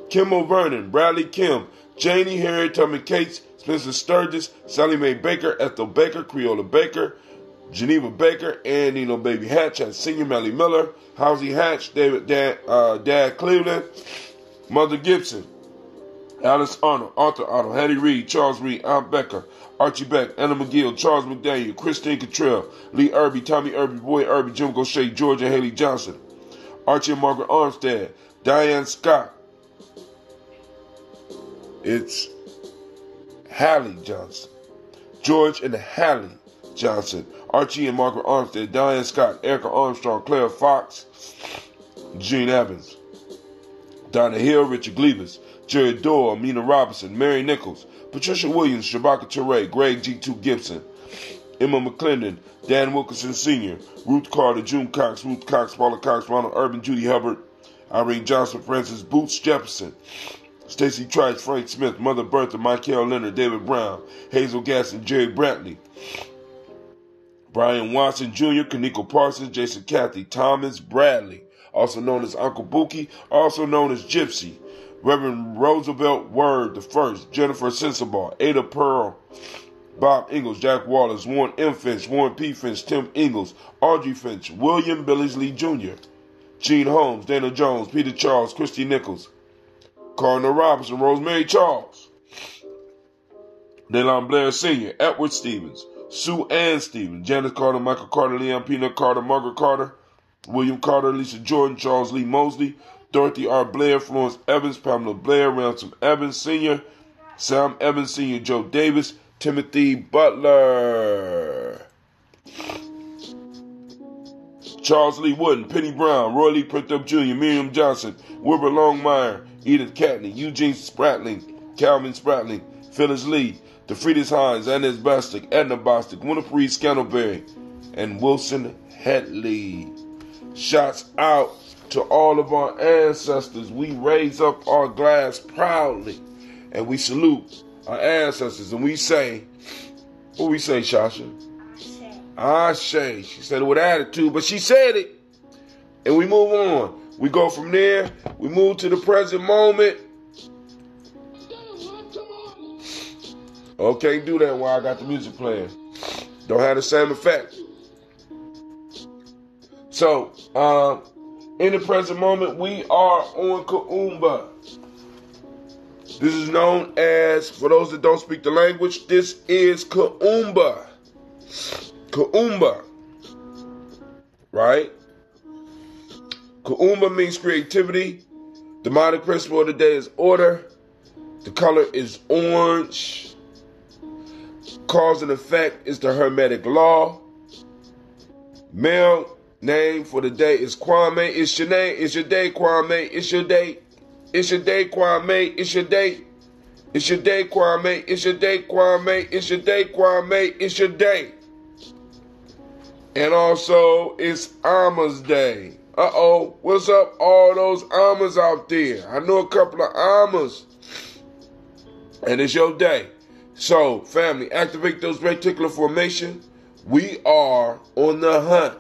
Kimball Vernon, Bradley Kim, Janie, Harriet Tubman Cates, Spencer Sturgis, Sally Mae Baker, Ethel Baker, Creola Baker, Geneva Baker, and Nino Baby Hatch, Senior Melly Miller, Housie Hatch, Dad Cleveland, Mother Gibson, Alice Arnold, Arthur Arnold, Hattie Reed, Charles Reed, Aunt Becker, Archie Beck, Anna McGill, Charles McDaniel, Christine Cottrell, Lee Irby, Tommy Irby, Boy Irby, Jim Gaucher, George and Haley Johnson, Archie and Margaret Armstead, Diane Scott. It's Hallie Johnson, George and Hallie Johnson, Archie and Margaret Armstead, Diane Scott, Erica Armstrong, Claire Fox, Gene Evans, Donna Hill, Richard Gleavis, Jerry Doyle, Mina Robinson, Mary Nichols, Patricia Williams, Shabaka Teray, Greg G2 Gibson, Emma McClendon, Dan Wilkinson Sr., Ruth Carter, June Cox, Ruth Cox, Paula Cox, Ronald Urban, Judy Hubbard, Irene Johnson, Francis Boots Jefferson, Stacy Trice, Frank Smith, Mother Bertha, Michael Leonard, David Brown, Hazel Gasson, Jerry Brantley, Brian Watson Jr., Kaniko Parsons, Jason Cathy, Thomas Bradley, also known as Uncle Buki, also known as Gypsy, Reverend Roosevelt Word I, Jennifer Sensabaugh, Ada Pearl, Bob Ingalls, Jack Wallace, Warren M. Finch, Warren P. Finch, Tim Ingalls, Audrey Finch, William Billingsley Jr., Gene Holmes, Dana Jones, Peter Charles, Christy Nichols, Cardinal Robinson, Rosemary Charles, Delon Blair Sr., Edward Stevens, Sue Ann Stevens, Janice Carter, Michael Carter, Leon Peanut Carter, Margaret Carter, William Carter, Lisa Jordan, Charles Lee Mosley, Dorothy R. Blair, Florence Evans, Pamela Blair, Ransom Evans Sr., Sam Evans Sr., Joe Davis, Timothy Butler, Charles Lee Wooden, Penny Brown, Roy Lee Printup Jr., Miriam Johnson, Wilbur Longmire, Edith Catney, Eugene Spratling, Calvin Spratling, Phyllis Lee, DeFridas Hines, Inez Bostic, Edna Bostic, Winifred Scantleberry, and Wilson Headley. Shouts out to all of our ancestors. We raise up our glass proudly and we salute our ancestors and we say, what we say, Shasha? Ashe. She said it with attitude, but she said it. And we move on. We go from there, we move to the present moment. Oh, can't do that while I got the music playing. Don't have the same effect. So, in the present moment, we are on Kuumba. This is known as, for those that don't speak the language, this is Kuumba. Kuumba. Right? Kuumba means creativity. The demonic principle of the day is order. The color is orange. Cause and effect is the Hermetic law. Male name for the day is Kwame. It's your name. It's your day, Kwame. It's your day. It's your day, Kwame. It's your day. It's your day, Kwame. It's your day, Kwame. It's your day, Kwame. It's your day. And also, it's Ama's Day. Uh-oh. What's up, all those Amas out there? I know a couple of Amas. And it's your day. So, family, activate those reticular formation. We are on the hunt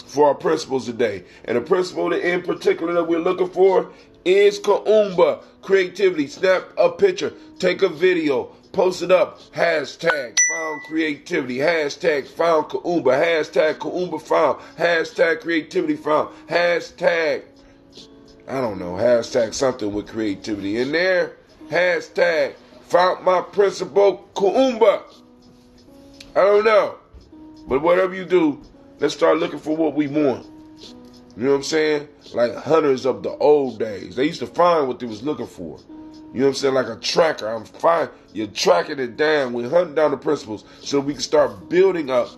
for our principles today. And the principle in particular that we're looking for is Kuumba, creativity. Snap a picture, take a video, post it up, hashtag found creativity, hashtag found Kuumba, hashtag Kuumba found, hashtag creativity found, hashtag, I don't know, hashtag something with creativity in there, hashtag found my principle Kuumba. I don't know. But whatever you do, let's start looking for what we want. You know what I'm saying? Like hunters of the old days. They used to find what they was looking for. You know what I'm saying? Like a tracker. You're tracking it down. We're hunting down the principles so we can start building up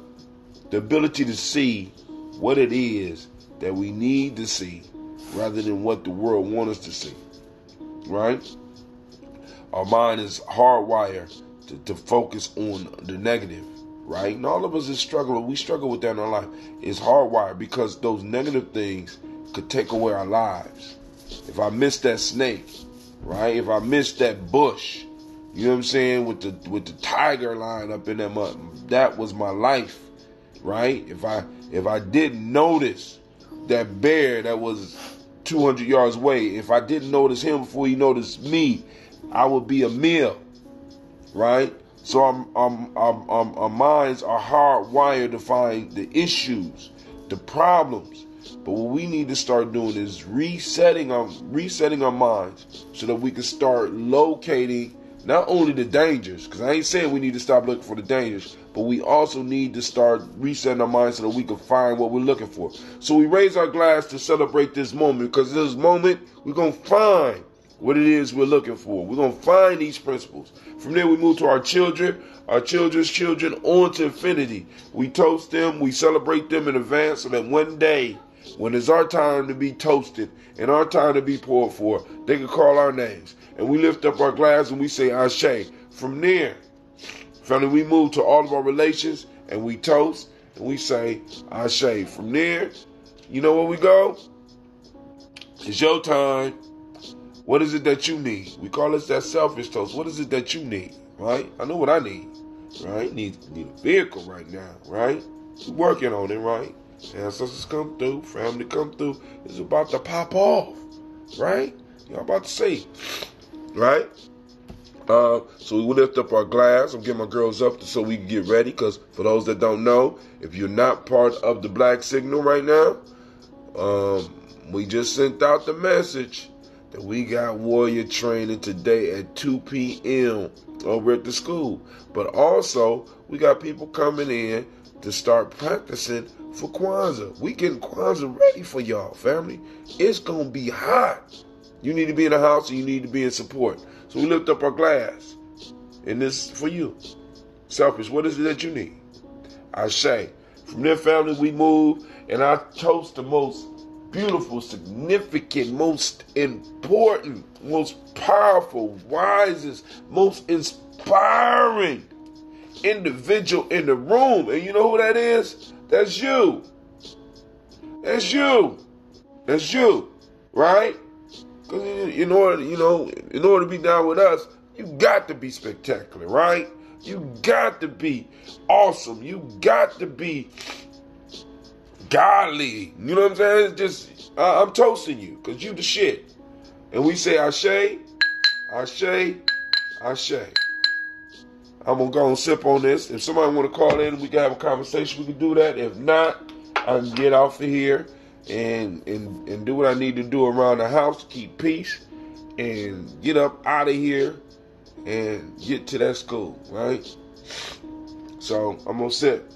the ability to see what it is that we need to see rather than what the world wants us to see. Right? Our mind is hardwired to focus on the negative. Right? And all of us is struggling. We struggle with that in our life. It's hardwired because those negative things could take away our lives. If I miss that snake, right? If I miss that bush, you know what I'm saying, with the tiger line up in that mud, that was my life, right? If I didn't notice that bear that was 200 yards away, if I didn't notice him before he noticed me, I would be a meal, right? So our minds are hardwired to find the issues, the problems. But what we need to start doing is resetting our minds so that we can start locating not only the dangers, because I ain't saying we need to stop looking for the dangers, but we also need to start resetting our minds so that we can find what we're looking for. So we raise our glass to celebrate this moment, because this moment we're going to find what it is we're looking for. We're going to find these principles. From there, we move to our children, our children's children, on to infinity. We toast them, we celebrate them in advance so that one day, when it's our time to be toasted and our time to be poured for, they can call our names. And we lift up our glass and we say, Ashe. From there, family, we move to all of our relations and we toast and we say, Ashe. From there, you know where we go? It's your time. What is it that you need? We call this that selfish toast. What is it that you need, right? I know what I need, right? Need a vehicle right now, right? We're working on it, right? Ancestors come through, family come through. It's about to pop off, right? Y'all about to see, right? So we will lift up our glass. I'm getting my girls up so we can get ready, because for those that don't know, if you're not part of the Black Signal right now, we just sent out the message that we got warrior training today at 2 p.m. over at the school. But also, we got people coming in to start practicing for Kwanzaa. We getting Kwanzaa ready for y'all, family. It's going to be hot. You need to be in the house and you need to be in support. So we lift up our glass. And this is for you. Selfish, what is it that you need? Ashe. From there, family, we move and I toast the most beautiful, significant, most important, most powerful, wisest, most inspiring individual in the room. And you know who that is? That's you. That's you. That's you. Right? Because in order to be down with us, you got to be spectacular, right? You got to be awesome. You got to be godly. You know what I'm saying? It's just, I'm toasting you because you the shit. And we say Ashe, Ashe, Ashe. I'm going to go and sip on this. If somebody want to call in, we can have a conversation. We can do that. If not, I can get off of here and do what I need to do around the house to keep peace and get up out of here and get to that school, right? So I'm going to sip.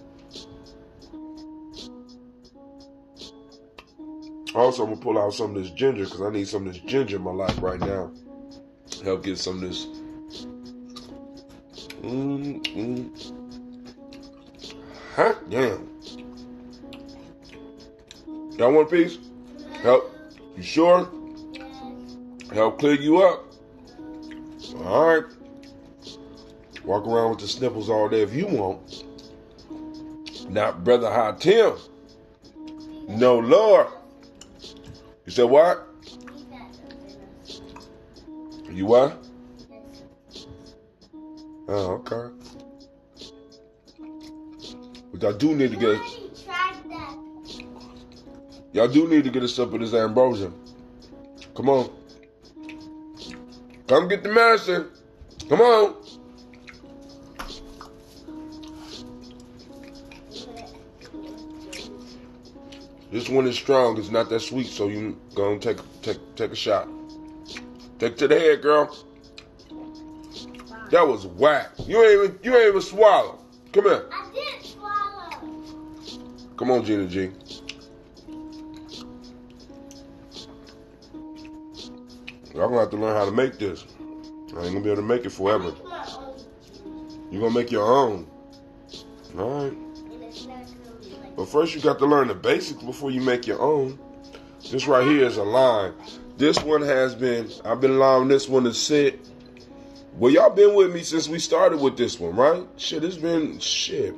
Also, I'm going to pull out some of this ginger because I need some of this ginger in my life right now. Help get some of this. Hot damn. Y'all want a piece? Help? You sure? Help clear you up. All right. Walk around with the sniffles all day if you want. Not Brother Hatim. No, Lord. You said what? You what? Oh, okay. But I do need to get. Y'all do need to get a sip of this ambrosia. Come on. Come get the medicine. Come on. This one is strong. It's not that sweet, so you go and take a shot. Take it to the head, girl. That was whack. You ain't even swallow. Come here. I did swallow. Come on, Gina G. Y'all gonna have to learn how to make this. I ain't gonna be able to make it forever. You're gonna make your own. Alright. But first you got to learn the basics before you make your own. This right here is a line. This one has been, I've been allowing this one to sit. Well, y'all been with me since we started with this one, right? Shit, it's been, shit.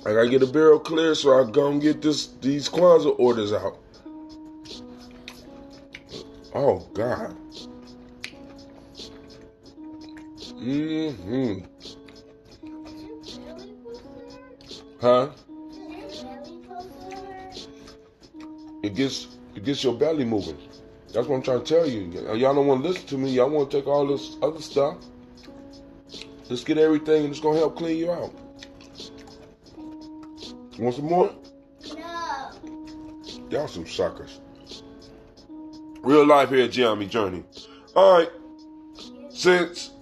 I gotta get a barrel clear so I go and get these Kwanzaa orders out. Oh, God. Mm-hmm. Huh? It gets your belly moving. That's what I'm trying to tell you. Y'all don't want to listen to me. Y'all want to take all this other stuff. Let's get everything and it's going to help clean you out. You want some more? No. Y'all some suckers. Real life here at Gye-Nyame Journey. Alright. Since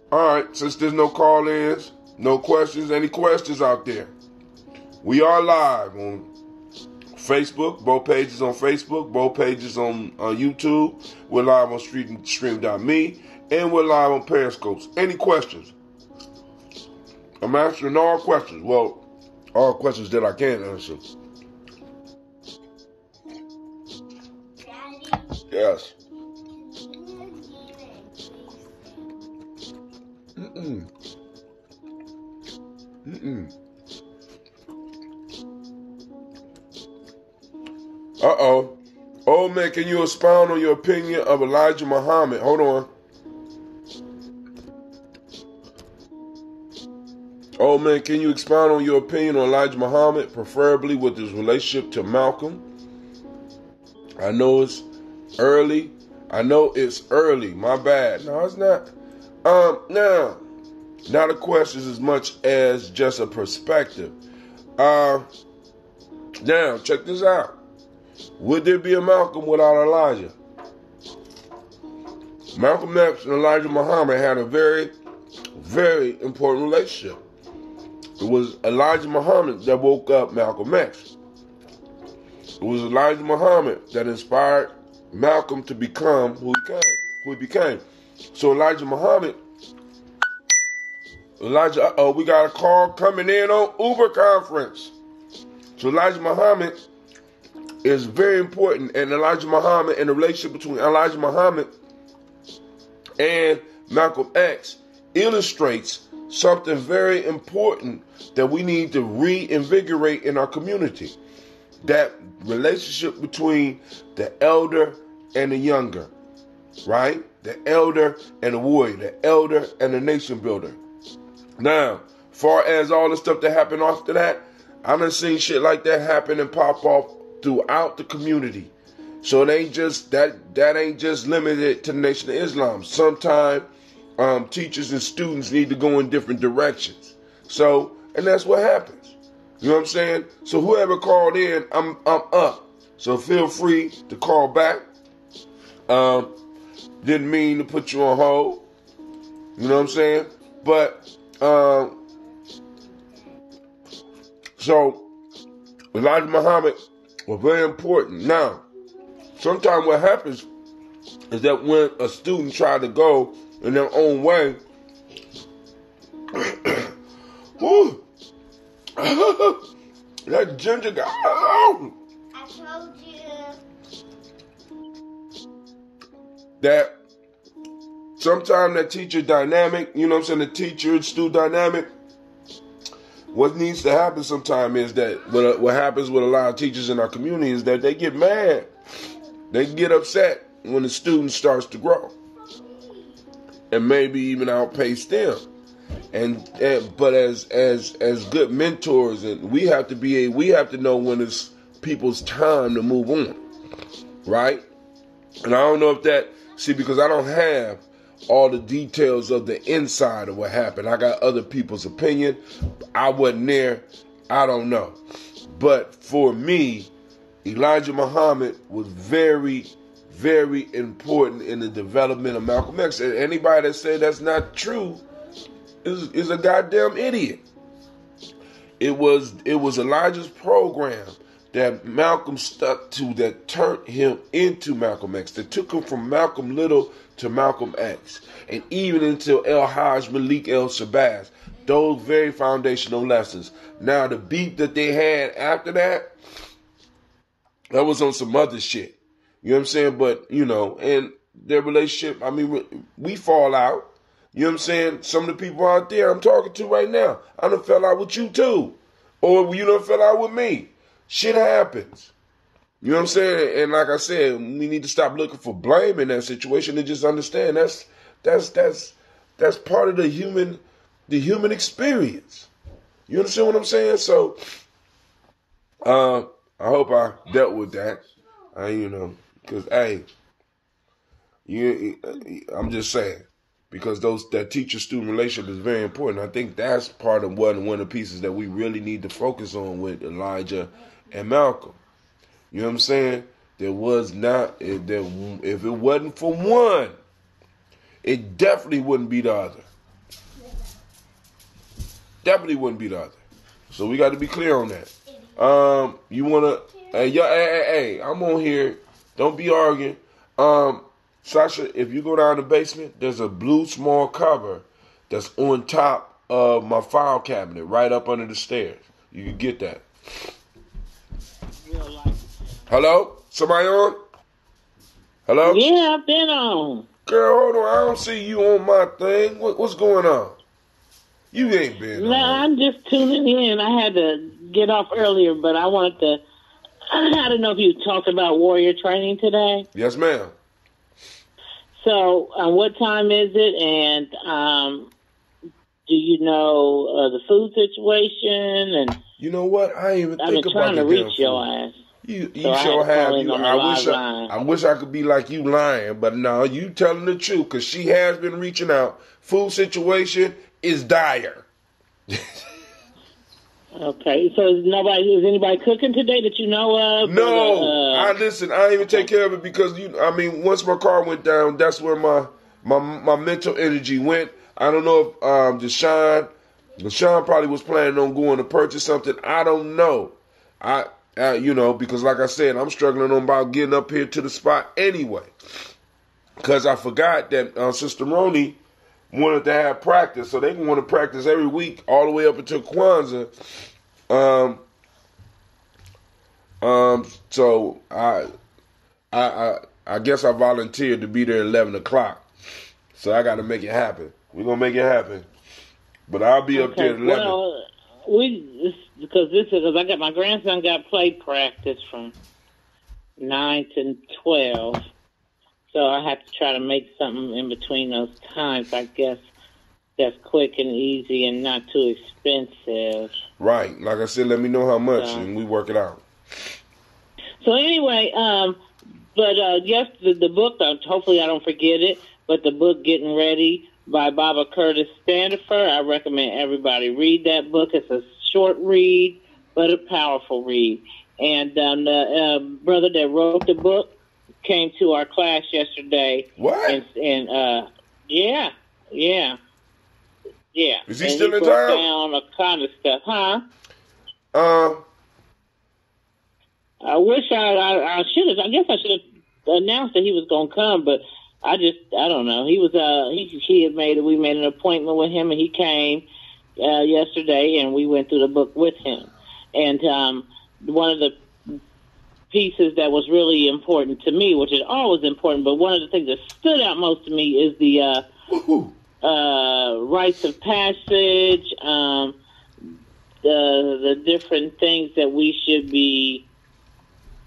there's no call-ins, no questions, any questions out there, we are live on Facebook, both pages on Facebook, both pages on YouTube. We're live on stream.me, and we're live on Periscopes. Any questions? I'm answering all questions. Well, all questions that I can answer. Daddy. Yes. Uh-oh. Old man, can you expound on your opinion of Elijah Muhammad? Hold on. Old man, can you expound on your opinion on Elijah Muhammad, preferably with his relationship to Malcolm? I know it's early. My bad. No, it's not. Now, not a question as much as just a perspective. Now, check this out. Would there be a Malcolm without Elijah? Malcolm X and Elijah Muhammad had a very, very important relationship. It was Elijah Muhammad that woke up Malcolm X. It was Elijah Muhammad that inspired Malcolm to become who he became. So Elijah Muhammad, we got a call coming in on Uber conference. So Elijah Muhammad is very important, and Elijah Muhammad and the relationship between Elijah Muhammad and Malcolm X illustrates something very important that we need to reinvigorate in our community. That relationship between the elder and the younger, right? The elder and the warrior, the elder and the nation builder. Now, far as all the stuff that happened after that, I done seen shit like that happen and pop off throughout the community. So it ain't just that ain't just limited to the Nation of Islam. Sometimes teachers and students need to go in different directions. So, and that's what happens. You know what I'm saying? So whoever called in, I'm up. So feel free to call back. Didn't mean to put you on hold. You know what I'm saying? But so Elijah Muhammad was very important. Now, sometimes what happens is that when a student tries to go in their own way, that ginger guy, I told you. That sometimes that teacher dynamic, you know what I'm saying, the teacher student dynamic, what needs to happen sometimes is that what happens with a lot of teachers in our community is that they get mad. They get upset when the student starts to grow. And maybe even outpace them. But as good mentors, and we have to know when it's people's time to move on. Right? And I don't know if because I don't have all the details of the inside of what happened. I got other people's opinion. I wasn't there. I don't know. But for me, Elijah Muhammad was very, very important in the development of Malcolm X. And anybody that said that's not true is a goddamn idiot. It was Elijah's program that Malcolm stuck to that turned him into Malcolm X, that took him from Malcolm Little to Malcolm X, and even into El Hajj Malik El Shabazz. Those very foundational lessons. Now, the beat that they had after that was on some other shit. You know what I'm saying? But, and their relationship, we fall out. You know what I'm saying? Some of the people out there I'm talking to right now, I done fell out with you too. Or you done fell out with me. Shit happens. You know what I'm saying? And like I said, we need to stop looking for blame in that situation and just understand that's part of the human experience. You understand what I'm saying? So I hope I dealt with that. Because I'm just saying, because that teacher-student relationship is very important. I think that's part of one of the pieces that we really need to focus on with Elijah and Malcolm. You know what I'm saying? If it wasn't for one, it definitely wouldn't be the other. Definitely wouldn't be the other. So we got to be clear on that. You wanna? Hey, I'm on here. Don't be arguing. Shasha, if you go down the basement, there's a blue small cover that's on top of my file cabinet, right up under the stairs. You can get that. Hello? Somebody on? Hello? Yeah, I've been on. Girl, hold on. I don't see you on my thing. What's going on? You ain't been No, on. I'm just tuning in. I had to get off earlier, but I wanted to... I don't know if you talked about warrior training today. Yes, ma'am. So, what time is it? And do you know the food situation? And you know what? I ain't even think about I've been trying to reach your ass. You so sure have. I wish I could be like you lying, but no, you telling the truth because she has been reaching out. Food situation is dire. Okay, so is anybody cooking today that you know of? No, I didn't even take care of it because once my car went down, that's where my mental energy went. I don't know if Deshaun probably was planning on going to purchase something. I don't know. Because like I said, I'm struggling on about getting up here to the spot anyway. Because I forgot that Sister Roni wanted to have practice, so they want to practice every week all the way up until Kwanzaa. So I guess I volunteered to be there at 11 o'clock. So I got to make it happen. We're gonna make it happen. But I'll be up there at 11. Well, because I got my grandson got play practice from 9 to 12. So I have to try to make something in between those times, I guess, that's quick and easy and not too expensive. Right. Like I said, let me know how much, and we work it out. So anyway, yes, the book, hopefully I don't forget it, but the book, Getting Ready, by Baba Curtis Standifer, I recommend everybody read that book. It's a short read, but a powerful read. And the brother that wrote the book came to our class yesterday. What? And yeah. Is he still in town? Down a kind of stuff, huh? I wish I should have. I guess I should have announced that he was going to come, but I don't know. He was we made an appointment with him, and he came yesterday, and we went through the book with him. And one of the pieces that was really important to me, which is always important, but one of the things that stood out most to me is the rites of passage, the different things that we should be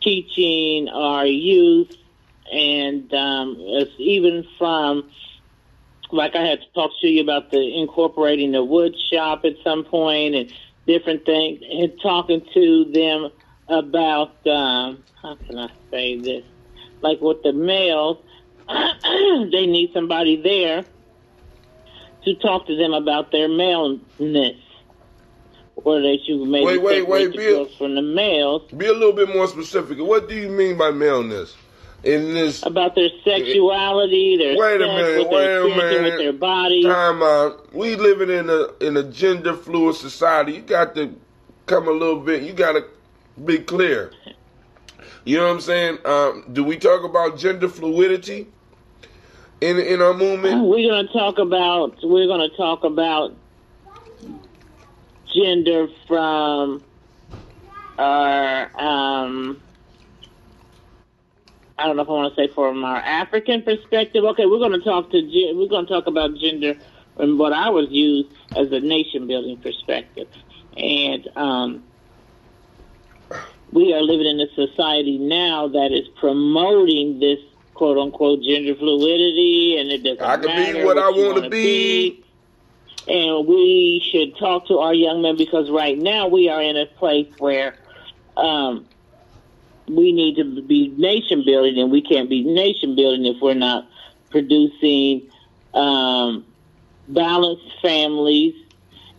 teaching our youth, and it's even from, like I had talked to you about the incorporating the wood shop at some point and different things, and talking to them about, how can I say this, like with the males, they need somebody there to talk to them about their maleness, or they should maybe separate the girls from the males. Be a little bit more specific. What do you mean by maleness? In this, about their sexuality, their wait a sex, minute, with their body. Time out. We living in a gender fluid society. You got to come a little bit. You got to be clear. You know what I'm saying? Do we talk about gender fluidity in our movement? We're gonna talk about gender from our I don't know if I want to say from our African perspective. Okay, we're going to talk about gender and what I was used as a nation building perspective, and we are living in a society now that is promoting this quote unquote gender fluidity, and it doesn't matter. I can be what I want to be. And we should talk to our young men, because right now we are in a place where we need to be nation building, and we can't be nation building if we're not producing balanced families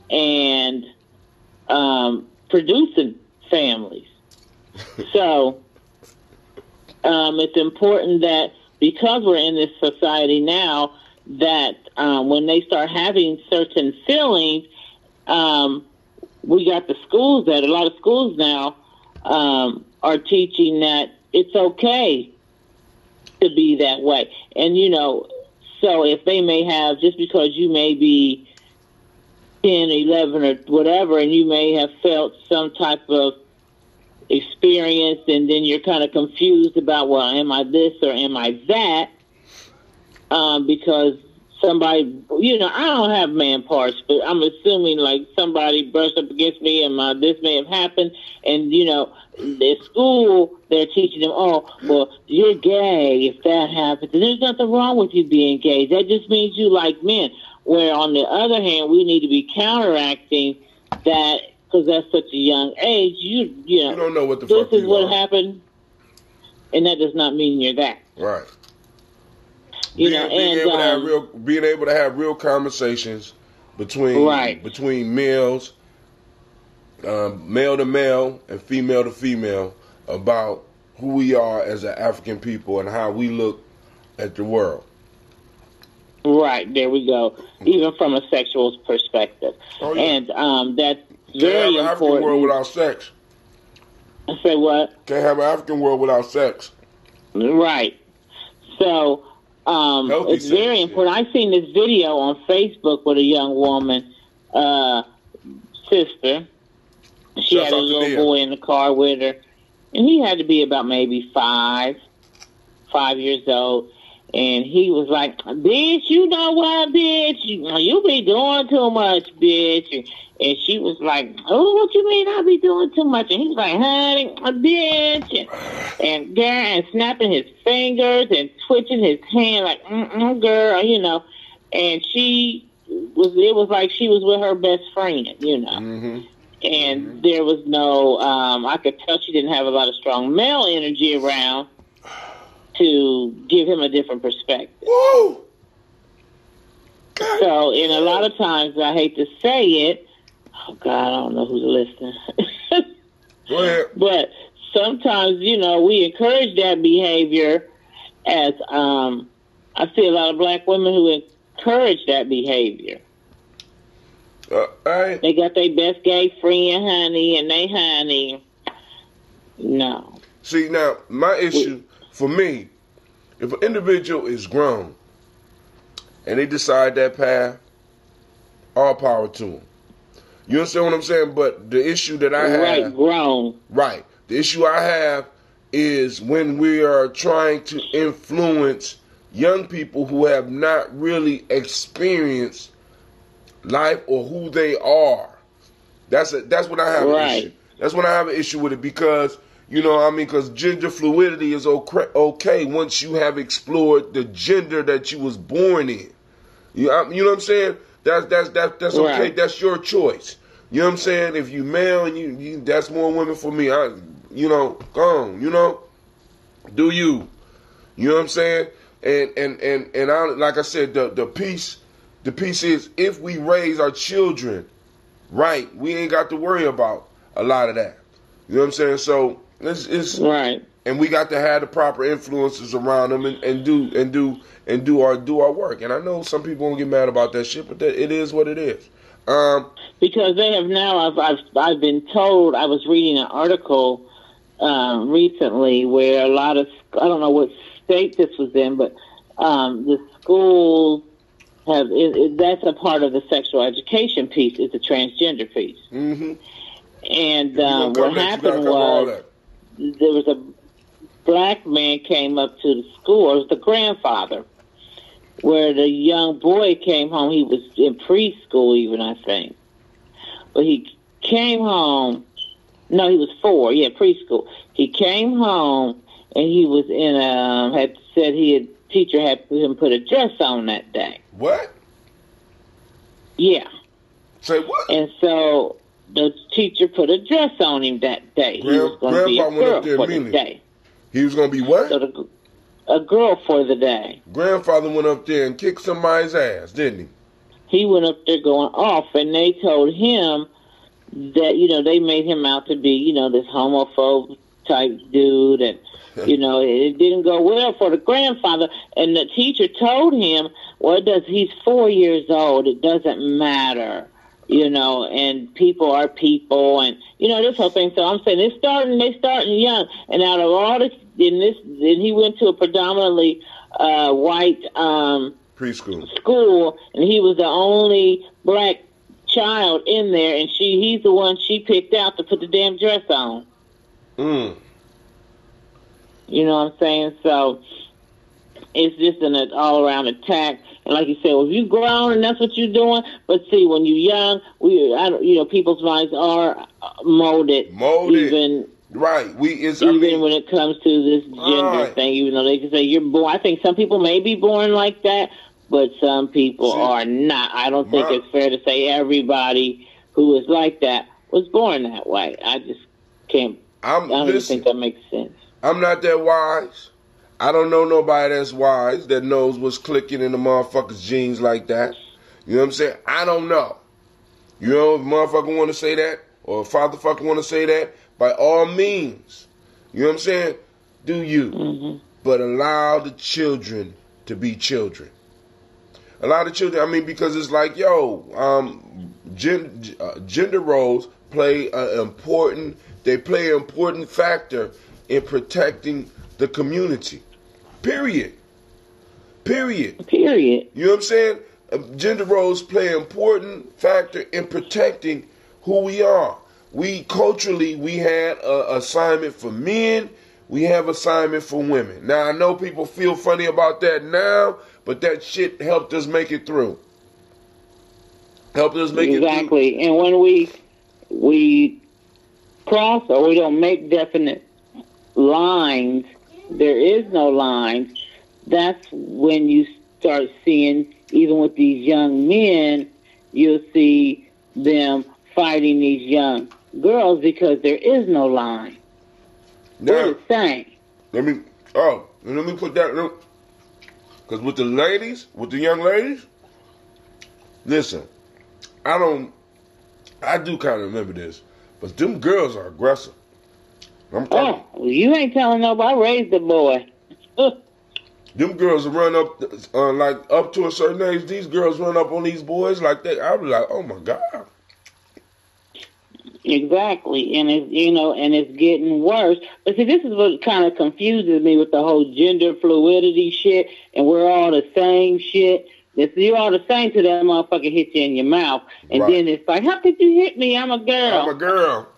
and producing families. So it's important that, because we're in this society now, that when they start having certain feelings, we got the schools that a lot of schools now are teaching that it's okay to be that way. And, you know, so if they may have, just because you may be 10, 11 or whatever, and you may have felt some type of experience, and then you're kind of confused about, well, am I this or am I that? Because somebody, you know, I don't have man parts, but I'm assuming like somebody brushed up against me and this may have happened, and, you know, at school, they're teaching them, oh, well, you're gay if that happens. And there's nothing wrong with you being gay. That just means you like men. Where, on the other hand, we need to be counteracting that, because that's such a young age. You know, you don't know what the fuck this is what happened, and that does not mean you're that. Right. Being able to have real conversations between males, male to male and female to female, about who we are as an African people and how we look at the world. Right, there we go. Even from a sexual perspective. Oh, yeah. And that's very important. Can't have an African world without sex. Say what? Can't have an African world without sex. Right. So it's very important. I've seen this video on Facebook with a young woman, sister. She had a little boy in the car with her, and he had to be about maybe 5 years old. And he was like, bitch, you know what, bitch? You be doing too much, bitch. And she was like, oh, what you mean I be doing too much? And he was like, honey, bitch. And snapping his fingers and twitching his hand like, girl, you know. And it was like she was with her best friend, you know. Mm-hmm. And there was no, I could tell she didn't have a lot of strong male energy around to give him a different perspective. Woo! So, and a lot of times, I hate to say it, oh God, I don't know who's listening. Go ahead. But sometimes, you know, we encourage that behavior, as I see a lot of black women who encourage that behavior. They got their best gay friend, honey, and they honey. No. See, now, my issue, for me, if an individual is grown and they decide that path, all power to them. You understand what I'm saying? But the issue that I have... Right, grown. Right. The issue I have is when we are trying to influence young people who have not really experienced life or who they are. That's what I have an issue. That's when I have an issue with it, because because gender fluidity is okay once you have explored the gender that you was born in. You know what I'm saying? That's okay. Right. That's your choice. You know what I'm saying? If you male and you that's more women for me. Go on. Do you? You know what I'm saying? And I, like I said, the piece is, if we raise our children right, we ain't got to worry about a lot of that. You know what I'm saying? So it's right. And we got to have the proper influences around them and do our work. And I know some people won't get mad about that shit, but it is what it is. Because they have now, I've been told, I was reading an article recently where a lot of, I don't know what state this was in, but the schools have, that's a part of the sexual education piece, is the transgender piece. Mm-hmm. And what happened was, there was a black man came up to the school, it was the grandfather, where the young boy came home. He was in preschool even, I think. But he came home, no, he was 4, preschool. He came home and he was in teacher had him put a dress on that day. What? Yeah. Say what? And so the teacher put a dress on him that day. He was going to be a girl for the day. He was going to be what? So a girl for the day. Grandfather went up there and kicked somebody's ass, didn't he? He went up there going off, and they told him that, they made him out to be, this homophobe type dude, and, it didn't go well for the grandfather. And the teacher told him, well, he's 4 years old. It doesn't matter, and people are people, and, this whole thing. So I'm saying they starting young. And out of all this, then he went to a predominantly white preschool school, and he was the only black child in there, and he's the one she picked out to put the damn dress on. You know what I'm saying? So it's just an all-around attack. And like you said, well, if you grown and that's what you're doing, but see, when you're young, people's minds are molded. Even right. When it comes to this gender thing, even though they can say you're born. I think some people may be born like that, but some people are not. I don't think it's fair to say everybody who is like that was born that way. I just can't. I don't even think that makes sense. I'm not that wise. I don't know nobody that's wise that knows what's clicking in the motherfucker's genes like that. You know what I'm saying? I don't know. If a motherfucker want to say that, or a fatherfucker want to say that, by all means. You know what I'm saying? Do you. Mm-hmm. But allow the children to be children. Allow the children, because it's like, gender roles play an important factor in protecting the community. Period. You know what I'm saying? Gender roles play an important factor in protecting who we are. We culturally, we had an assignment for men. We have assignment for women. Now, I know people feel funny about that now, but that shit helped us make it through. Exactly. And when we cross or we don't make definite lines, there is no lines, that's when you start seeing, even with these young men, you'll see them fighting these young girls because there is no line. Now, we're the same. Let me put that, because with the young ladies, listen, I do kind of remember this, but them girls are aggressive. You ain't telling nobody. I raised the boy. Them girls run up, up to a certain age. These girls run up on these boys like that. I was like, oh my God. Exactly, and it's getting worse. But see, this is what kind of confuses me with the whole gender fluidity shit, and we're all the same shit. You're all the same till that motherfucker hit you in your mouth, and then it's like, how could you hit me? I'm a girl.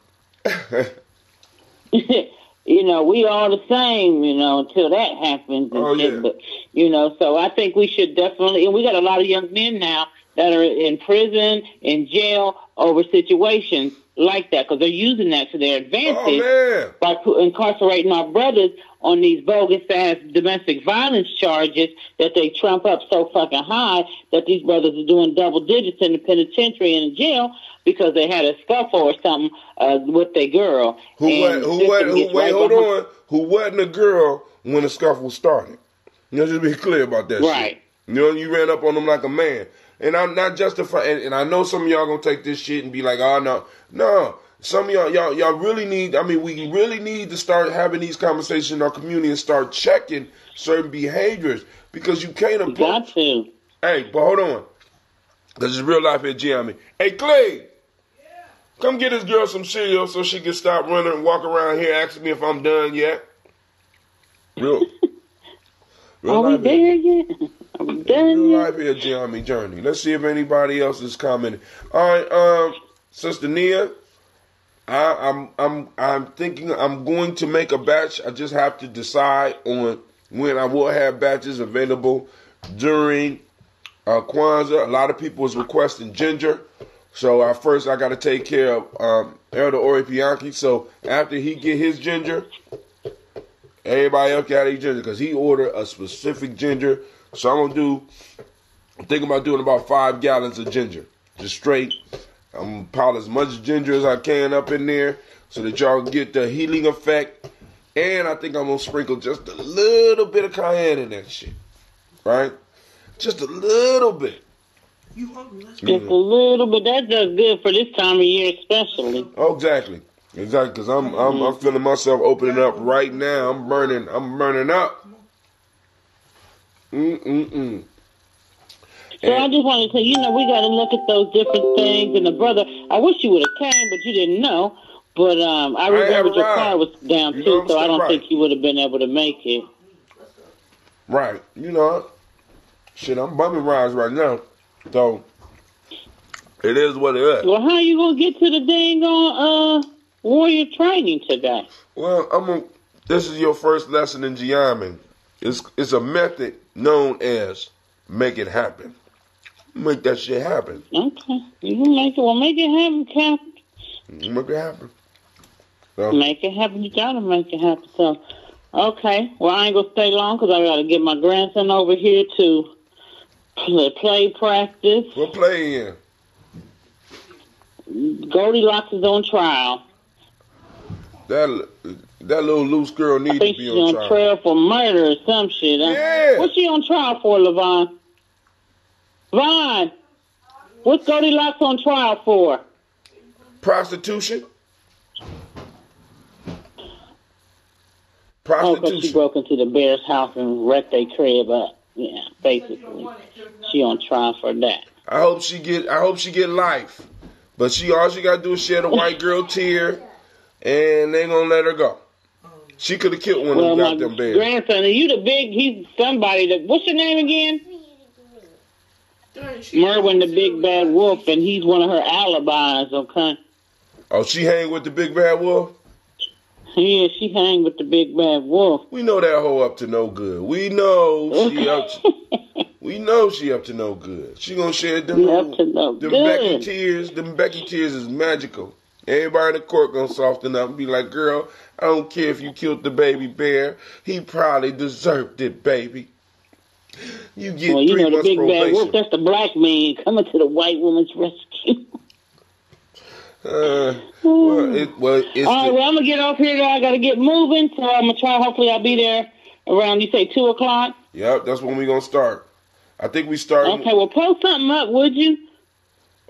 we all the same, until that happens and shit. Yeah. But, so I think we should definitely, and we got a lot of young men now that are in prison, in jail, over situations like that, because they're using that to their advantage by incarcerating our brothers on these bogus-ass domestic violence charges that they trump up so fucking high that these brothers are doing double digits in the penitentiary and in jail because they had a scuffle or something with their girl. Who wasn't a girl when the scuffle started? Just be clear about that shit. You ran up on them like a man. And I'm not justifying, and I know some of y'all gonna take this shit and be like, oh, no. Some of y'all really need, we really need to start having these conversations in our community and start checking certain behaviors, because you can't approach. Got to. Hey, but hold on. This is real life here, Gye-Nyame. Hey, Clay. Come get this girl some cereal so she can stop running and walk around here asking me if I'm done yet. Real Are we there yet? Are we done real yet? life here, Gye-Nyame Journey. Let's see if anybody else is commenting. All right, Sister Nia, I'm thinking I'm going to make a batch. I just have to decide on when I will have batches available during Kwanzaa. A lot of people was requesting ginger. So first I got to take care of Elder Ori Pianki. So after he get his ginger, everybody else got his ginger, because he ordered a specific ginger. So I'm thinking about doing about 5 gallons of ginger, just straight. I'm going to pile as much ginger as I can up in there so that y'all get the healing effect. And I think I'm going to sprinkle just a little bit of cayenne in that shit. Right? Just a little bit. You hungry? Just a little bit. That's just good for this time of year especially. Oh, exactly. Because I'm feeling myself opening up right now. I'm burning up. So I just wanted to say, we got to look at those different things. And the brother, I wish you would have came, but you didn't know. But I remember your car was down too, so I don't think you would have been able to make it. Right. Shit, I'm bumming rides right now. So it is what it is. Well, how you going to get to the dang on warrior training today? Well, this is your first lesson in Gye-Nyame. It's a method known as make it happen. Make that shit happen. Okay. You can make it. Well, make it happen, Captain. Make it happen. So. Make it happen. You got to make it happen. So, okay. Well, I ain't going to stay long because I got to get my grandson over here to play practice. What play in? Goldilocks is on trial. That little loose girl needs to be on trial. I think she's on trial for murder or some shit. Yeah. What's she on trial for, LaVon? Vaughn, what's Goldilocks on trial for? Prostitution. Oh, because she broke into the Bears' house and wrecked their crib up. Yeah, basically, she on trial for that. I hope she get life, but all she gotta do is shed a white girl tear, and they gonna let her go. She could have killed one of them goddamn bears. Grandson, he's somebody that. What's your name again? Merwin, the big bad wolf, and he's one of her alibis. Okay. Oh, she hang with the big bad wolf. Yeah, she hang with the big bad wolf. We know that hoe up to no good. We know she up to no good. She gonna shed them Becky tears. Them Becky tears is magical. Everybody in the court gonna soften up and be like, girl, I don't care if you killed the baby bear. He probably deserved it, baby. You get 3 months the big probation. Bad wolf, that's the black man coming to the white woman's rescue. All right, well, I'm gonna get off here. I gotta get moving, so I'm gonna try. Hopefully, I'll be there around. You say 2:00. Yep, that's when we gonna start. I think we start. Okay, well, post something up, would you?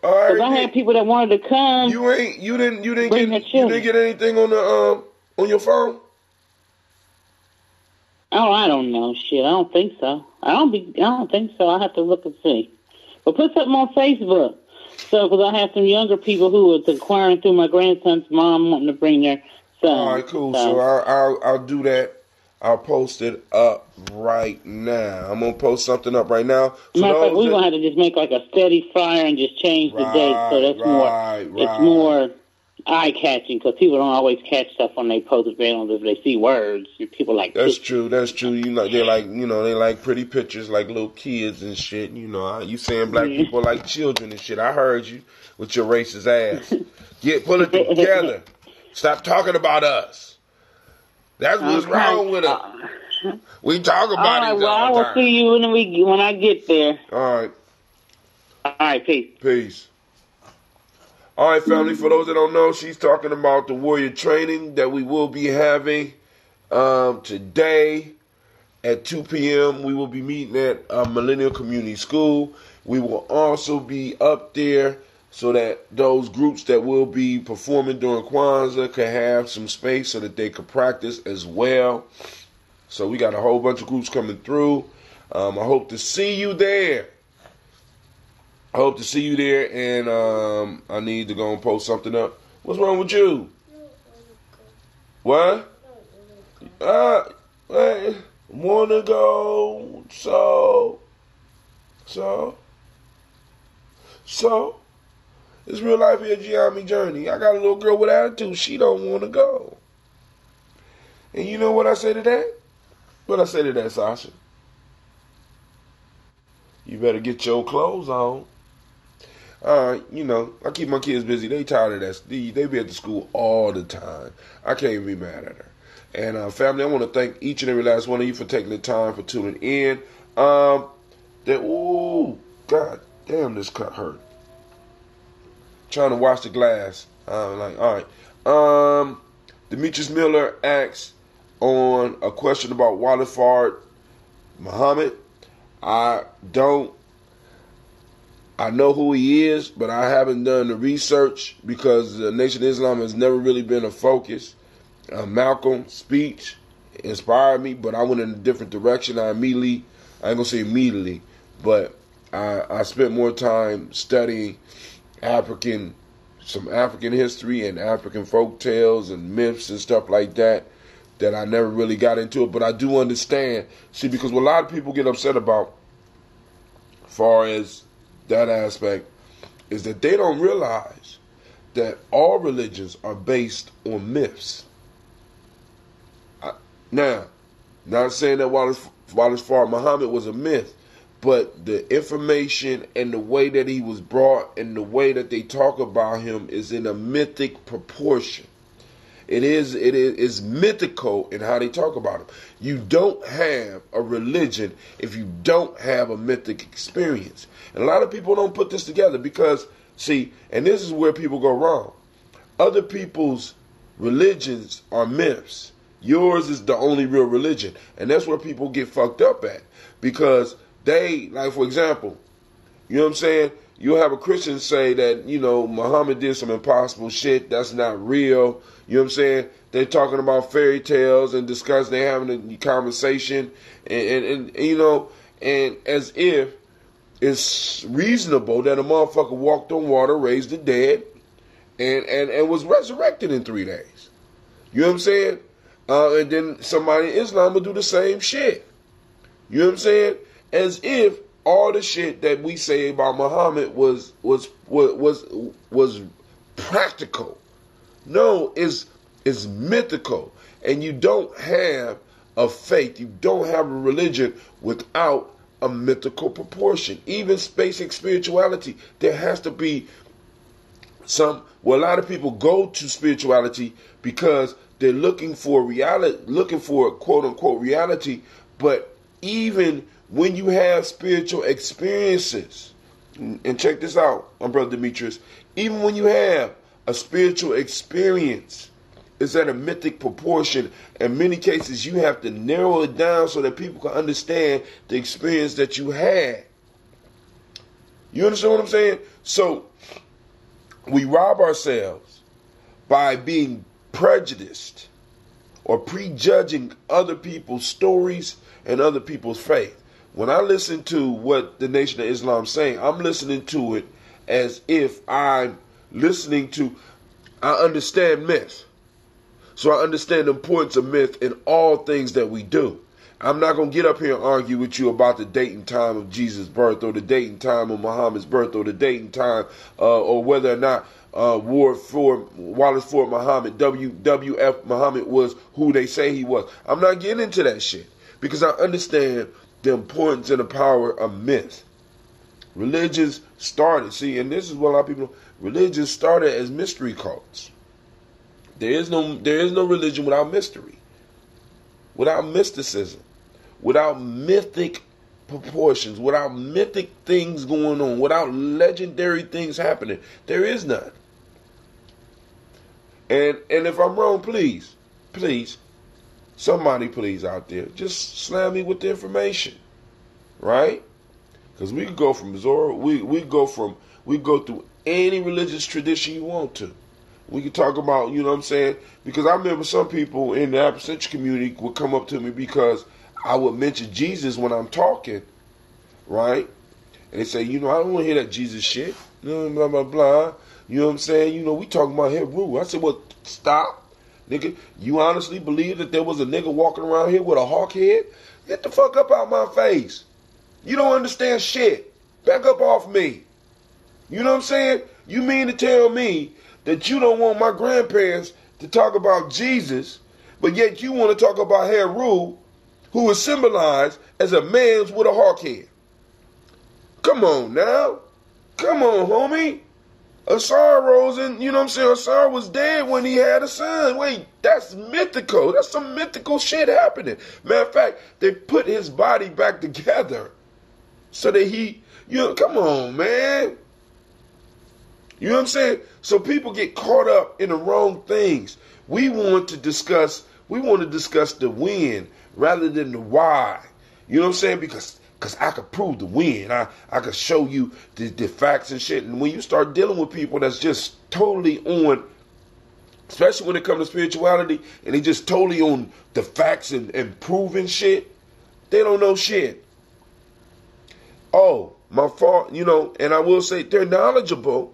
All right. Because I had people that wanted to come. You didn't get anything on the on your phone. Oh, I don't know. Shit, I don't think so. I don't think so. I have to look and see. But put something on Facebook. So, because I have some younger people who was inquiring through my grandson's mom wanting to bring their son. All right, cool. So I'll do that. I'll post it up right now. I'm gonna post something up right now. So matter of fact, we're gonna have to just make like a steady flyer and just change the date. So that's more. It's more eye-catching because people don't always catch stuff on their posts if they see words. People like That's pictures. true. That's true. You know, they like pretty pictures, like little kids and shit. You know, you saying black people like children and shit. I heard you with your racist ass. Pull it together. Stop talking about us. That's what's wrong with us. We talk about it well, all I the will time. see you when I get there. All right. All right, peace. Peace. All right, family, for those that don't know, she's talking about the warrior training that we will be having today at 2 p.m. We will be meeting at Millennial Community School. We will also be up there so that those groups that will be performing during Kwanzaa could have some space so that they could practice as well. So we got a whole bunch of groups coming through. I hope to see you there. And I need to go and post something up. What's wrong with you? What? Wanna go? So, it's real life here, Gye-Nyame journey. I got a little girl with attitude. She don't want to go. And you know what I say to that? What I say to that, Shasha? You better get your clothes on. You know, I keep my kids busy. They tired of that. They be at the school all the time. I can't be mad at her. And family, I want to thank each and every last one of you for taking the time for tuning in. Ooh, God damn, this cut hurt. Trying to wash the glass. All right. Demetrius Miller asks on a question about Walifard Muhammad. I know who he is, but I haven't done the research because the Nation of Islam has never really been a focus. Malcolm's speech inspired me, but I went in a different direction. I ain't gonna say immediately, but I spent more time studying some African history and African folk tales and myths and stuff like that I never really got into it. But I do understand, because what a lot of people get upset about as far as that aspect is that they don't realize that all religions are based on myths. Now, not saying that Walifard Muhammad was a myth, but the information and the way that he was brought and the way that they talk about him is in a mythic proportion. It is mythical in how they talk about him. You don't have a religion if you don't have a mythic experience. And a lot of people don't put this together because, and this is where people go wrong. Other people's religions are myths. Yours is the only real religion. And that's where people get fucked up at. Because they, like for example, you know what I'm saying? You'll have a Christian say that, Muhammad did some impossible shit. That's not real. You know what I'm saying? They're talking about fairy tales and discussing, they're having a conversation and as if it's reasonable that a motherfucker walked on water, raised the dead, and was resurrected in 3 days. You know what I'm saying? And then somebody in Islam will do the same shit. You know what I'm saying? As if all the shit that we say about Muhammad was practical. No, it's mythical. And you don't have a faith, you don't have a religion without a mythical proportion. Even basic spirituality, there has to be a lot of people go to spirituality because they're looking for quote unquote reality, but even when you have spiritual experiences, and check this out, my brother Demetrius, even when you have a spiritual experience, it's at a mythic proportion. In many cases, you have to narrow it down so that people can understand the experience that you had. You understand what I'm saying? So, we rob ourselves by being prejudiced or prejudging other people's stories and other people's faith. When I listen to what the Nation of Islam is saying, I'm listening to it as if I'm listening to, I understand myth. So I understand the importance of myth in all things that we do. I'm not going to get up here and argue with you about the date and time of Jesus' birth or the date and time of Muhammad's birth or the date and time or whether or not Wallace Ford Muhammad, WWF Muhammad was who they say he was. I'm not getting into that shit because I understand the importance and the power of myth. Religions started, and this is what a lot of people know, religions started as mystery cults. There is no religion without mystery, without mysticism, without mythic proportions, without mythic things going on, without legendary things happening. There is none. And if I'm wrong, please, somebody please out there, just slam me with the information, right? Because we can go from Zoro, we go through any religious tradition you want to. We can talk about, you know what I'm saying? Because I remember some people in the Afrocentric community would come up to me because I would mention Jesus when I'm talking, right? And they say, I don't want to hear that Jesus shit. Blah, blah, blah. You know what I'm saying? We talking about Heru. I said, well, stop. Nigga, you honestly believe that there was a nigga walking around here with a hawk head? Get the fuck up out my face. You don't understand shit. Back up off me. You know what I'm saying? You mean to tell me that you don't want my grandparents to talk about Jesus, but yet you want to talk about Heru, who is symbolized as a man with a hawk head? Come on now. Come on, homie. Asar rose and, Asar was dead when he had a son. Wait, that's mythical. That's some mythical shit happening. Matter of fact, they put his body back together so that he, come on, man. You know what I'm saying? So people get caught up in the wrong things. We want to discuss the when rather than the why. You know what I'm saying? Because I could prove the when. I could show you the facts and shit. And when you start dealing with people that's just totally on, especially when it comes to spirituality, and they just totally on the facts and proving shit, they don't know shit. Oh, my fault, and I will say they're knowledgeable,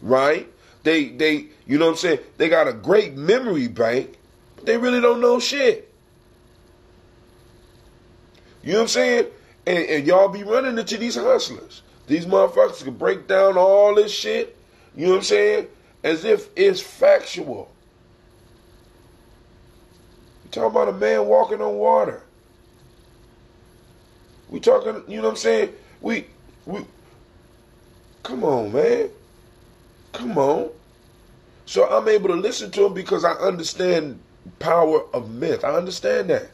right? They you know what I'm saying? They got a great memory bank, but they really don't know shit. You know what I'm saying? And y'all be running into these hustlers. These motherfuckers can break down all this shit, you know what I'm saying, as if it's factual. We talking about a man walking on water. We talking, you know what I'm saying? We come on, man. Come on. So I'm able to listen to him because I understand power of myth. I understand that.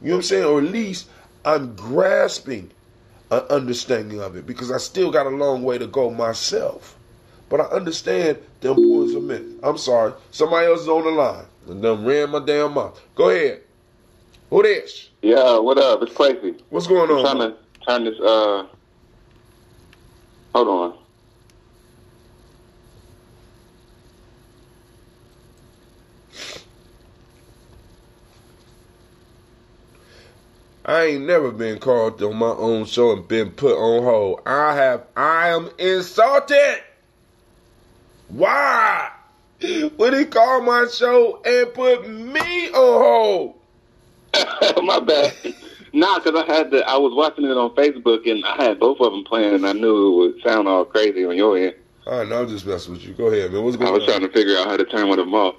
You know what I'm saying? Or at least I'm grasping an understanding of it because I still got a long way to go myself. But I understand the importance of myth. I'm sorry. Somebody else is on the line. And done ran my damn mouth. Go ahead. Who this? Yeah, what up? It's Crazy. What's going on? I'm trying to turn this, hold on. I ain't never been called on my own show and been put on hold. I am insulted. Why would he call my show and put me on hold? My bad. Nah, because I was watching it on Facebook and I had both of them playing and I knew it would sound all crazy on your end. All right, no, I'm just messing with you. Go ahead, man. What's going on? I was trying to figure out how to turn one of them off.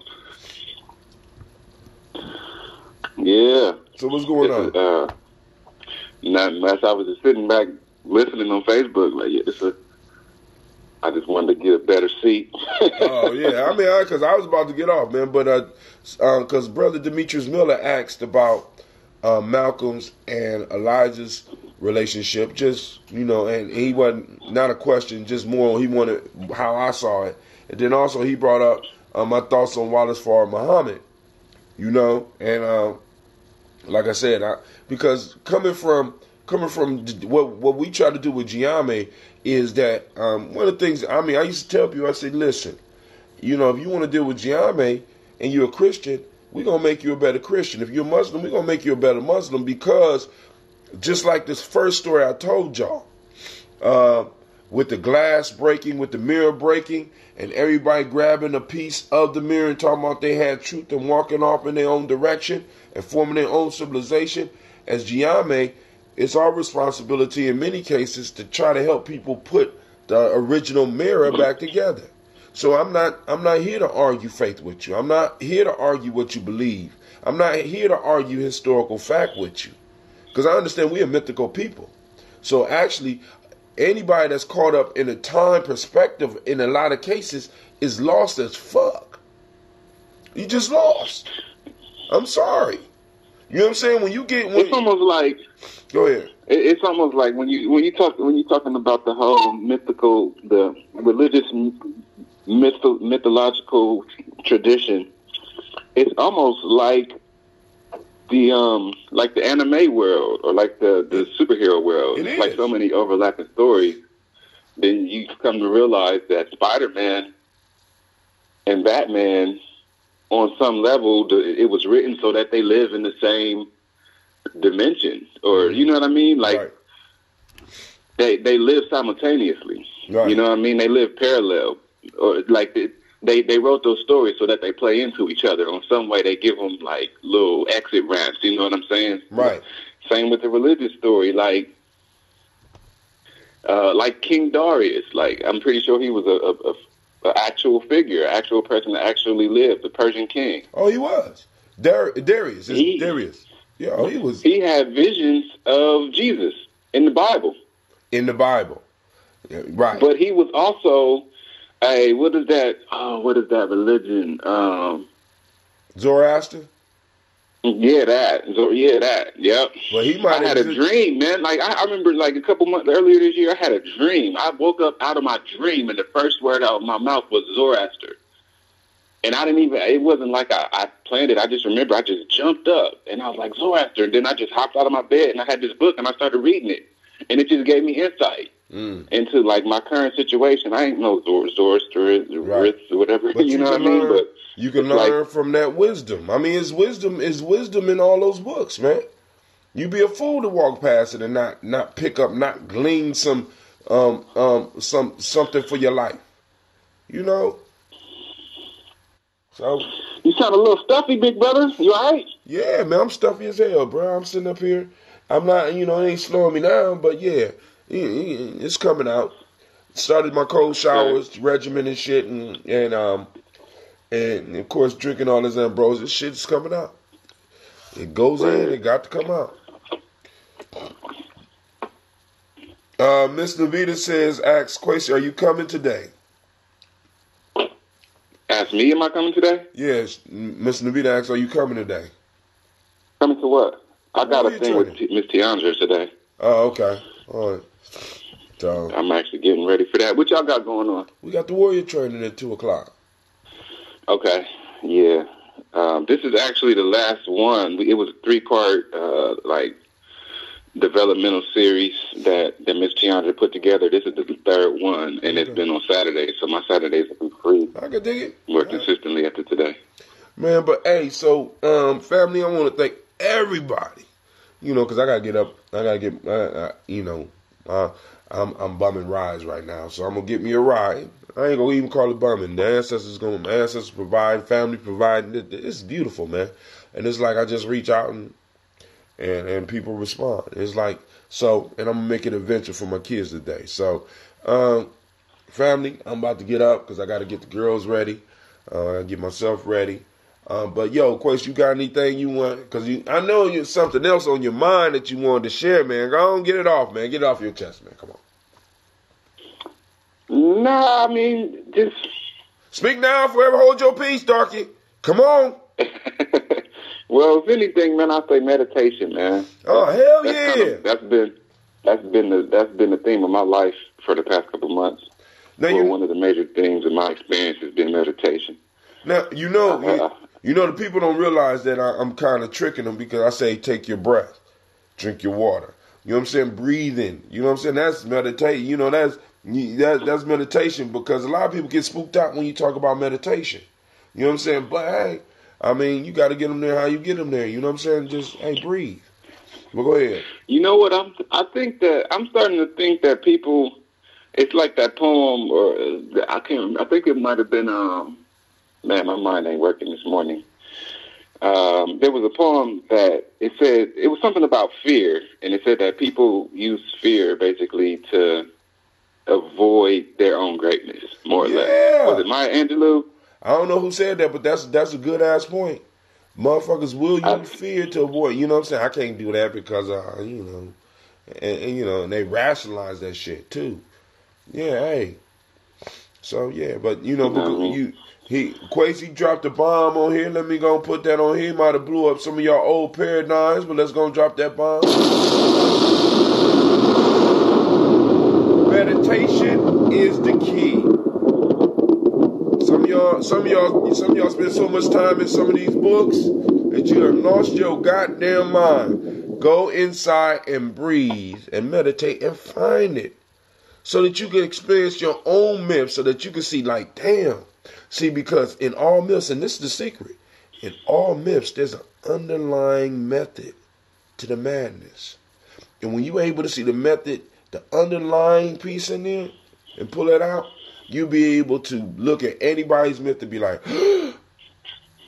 Yeah. So what's going on? Nothing. As I was just sitting back listening on Facebook, like, I just wanted to get a better seat. Oh yeah, I mean, because I was about to get off, man, but because Brother Demetrius Miller asked about Malcolm's and Elijah's relationship, just and he wasn't not a question, just more he wanted how I saw it, and then also he brought up my thoughts on Wallace Fard Muhammad, and like I said, because coming from what we try to do with Gye-Nyame is that one of the things, I used to tell people, I said, listen, if you want to deal with Gye-Nyame and you're a Christian, we're going to make you a better Christian. If you're a Muslim, we're going to make you a better Muslim, because just like this first story I told y'all, with the glass breaking, with the mirror breaking, and everybody grabbing a piece of the mirror and talking about they had truth and walking off in their own direction and forming their own civilization, as Gye-Nyame, it's our responsibility in many cases to try to help people put the original mirror back together. So I'm not here to argue faith with you. I'm not here to argue what you believe. I'm not here to argue historical fact with you. Because I understand we're a mythical people. So actually, anybody that's caught up in a time perspective in a lot of cases is lost as fuck. You just lost. I'm sorry. You know what I'm saying? It's almost like. Go ahead. It's almost like when you're talking about the whole mythical, the religious, mythological tradition. It's almost like the anime world or like the superhero world. It's like so many overlapping stories. Then you come to realize that Spider-Man and Batman, on some level, it was written so that they live in the same dimension, or you know what I mean? Like they live simultaneously. Right. You know what I mean? They live parallel, or like they wrote those stories so that they play into each other. On some way, they give them like little exit ramps. You know what I'm saying? Right. Same with the religious story, like King Darius. Like I'm pretty sure he was a actual figure, actual person that actually lived, the Persian king. Oh, he was Darius. Darius. Yeah, he was. He had visions of Jesus in the Bible. In the Bible, yeah, right? But he was also what is that? Oh, what is that religion? Zoroaster. Yeah, that. Yep. Well, he might. I had a dream, man. Like I remember, like a couple months earlier this year, I had a dream. I woke up out of my dream, and the first word out of my mouth was Zoroaster. And I didn't even, it wasn't like I planned it. I just remember I just jumped up and I was like, Zoroaster. And then I just hopped out of my bed and I had this book and I started reading it. And it just gave me insight into like my current situation. I ain't no Zoroaster or whatever, but you know what I mean? But you can learn from that wisdom. I mean, it's wisdom in all those books, man. You'd be a fool to walk past it and not pick up, not glean something for your life. You know? So you sound a little stuffy, big brother. You all right? Yeah, man, I'm stuffy as hell, bro. I'm sitting up here. I'm not, it ain't slowing me down, but yeah, it's coming out. Started my cold showers regimen and shit, and of course drinking all this Ambrosia. Shit's coming out. It goes in. It got to come out. Miss Navita asks Quasi, are you coming today? Ask me, am I coming today? Yes, Miss Navita asks, are you coming today? Coming to what? I got a thing with Miss Tiandra today. Oh, okay. All right. So I'm actually getting ready for that. What y'all got going on? We got the Warrior training at 2:00. Okay. Yeah. This is actually the last one. It was a 3-part, developmental series that Miss Tiandra put together. This is the 3rd one, and it's been on Saturdays, so my Saturdays have been free. I can dig it. Work consistently after today. Man, but hey, so family, I want to thank everybody. Because I gotta get up. I gotta get. I'm bumming rides right now, so I'm gonna get me a ride. I ain't gonna even call it bumming. My ancestors provide, family provide. It's beautiful, man. And it's like I just reach out and people respond. It's like so, and I'm gonna make it an adventure for my kids today. So, family, I'm about to get up because I got to get the girls ready. Get myself ready. But yo, Quest, you got anything you want? Because I know you something else on your mind that you wanted to share, man. Go on, get it off, man. Get it off your chest, man. Come on. Nah, I mean, just speak now, forever hold your peace, Darky. Come on. Well, if anything, man, I say meditation, man. Oh, hell yeah. That's been the theme of my life for the past couple months. Now, one of the major themes of my experience has been meditation. Now, the people don't realize that I'm kind of tricking them because I say take your breath, drink your water. You know what I'm saying? Breathe in. You know what I'm saying? That's meditation. That's meditation because a lot of people get spooked out when you talk about meditation. You know what I'm saying? But hey, I mean, you got to get them there how you get them there. You know what I'm saying? Just, hey, breathe. Well, go ahead. You know what? I'm starting to think that people, it's like that poem, or I think it might have been, man, my mind ain't working this morning. There was a poem that it was something about fear, and it said that people use fear basically to avoid their own greatness, more or less. Was it Maya Angelou? I don't know who said that, but that's a good ass point. Motherfuckers will use fear to avoid. You know what I'm saying? I can't do that because you know, and you know, and they rationalize that shit too. Yeah, hey. So yeah, but you know, Quasi dropped a bomb on here. Let me go and put that on here. Might have blew up some of y'all old paradigms, but let's go and drop that bomb. Meditation is the key. Some of y'all spend so much time in some of these books that you have lost your goddamn mind. Go inside and breathe and meditate and find it, so that you can experience your own myths, so that you can see, like, damn. See, because in all myths, and this is the secret, in all myths, there's an underlying method to the madness. And when you're able to see the method, the underlying piece in there, and pull it out, you'll be able to look at anybody's myth and be like, oh,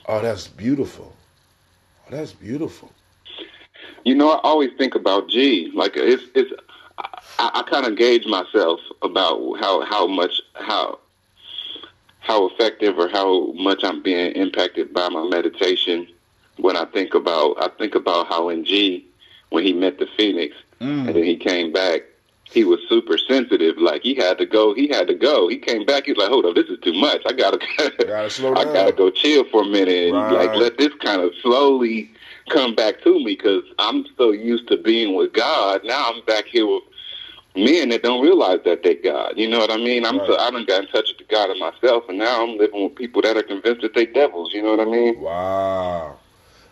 that's beautiful. Oh, that's beautiful. You know, I always think about G. Like, I kind of gauge myself about how effective or how much I'm being impacted by my meditation when I think about how in G, when he met the Phoenix and then he came back, he was super sensitive. Like, he had to go. He came back. He's like, hold up, this is too much. I gotta slow down. I gotta go chill for a minute and right. like let this kind of slowly come back to me, because I'm so used to being with God. Now I'm back here with men that don't realize that they God. You know what I mean? I done got in touch with the God of myself, and now I'm living with people that are convinced that they devils. You know what I mean? Wow.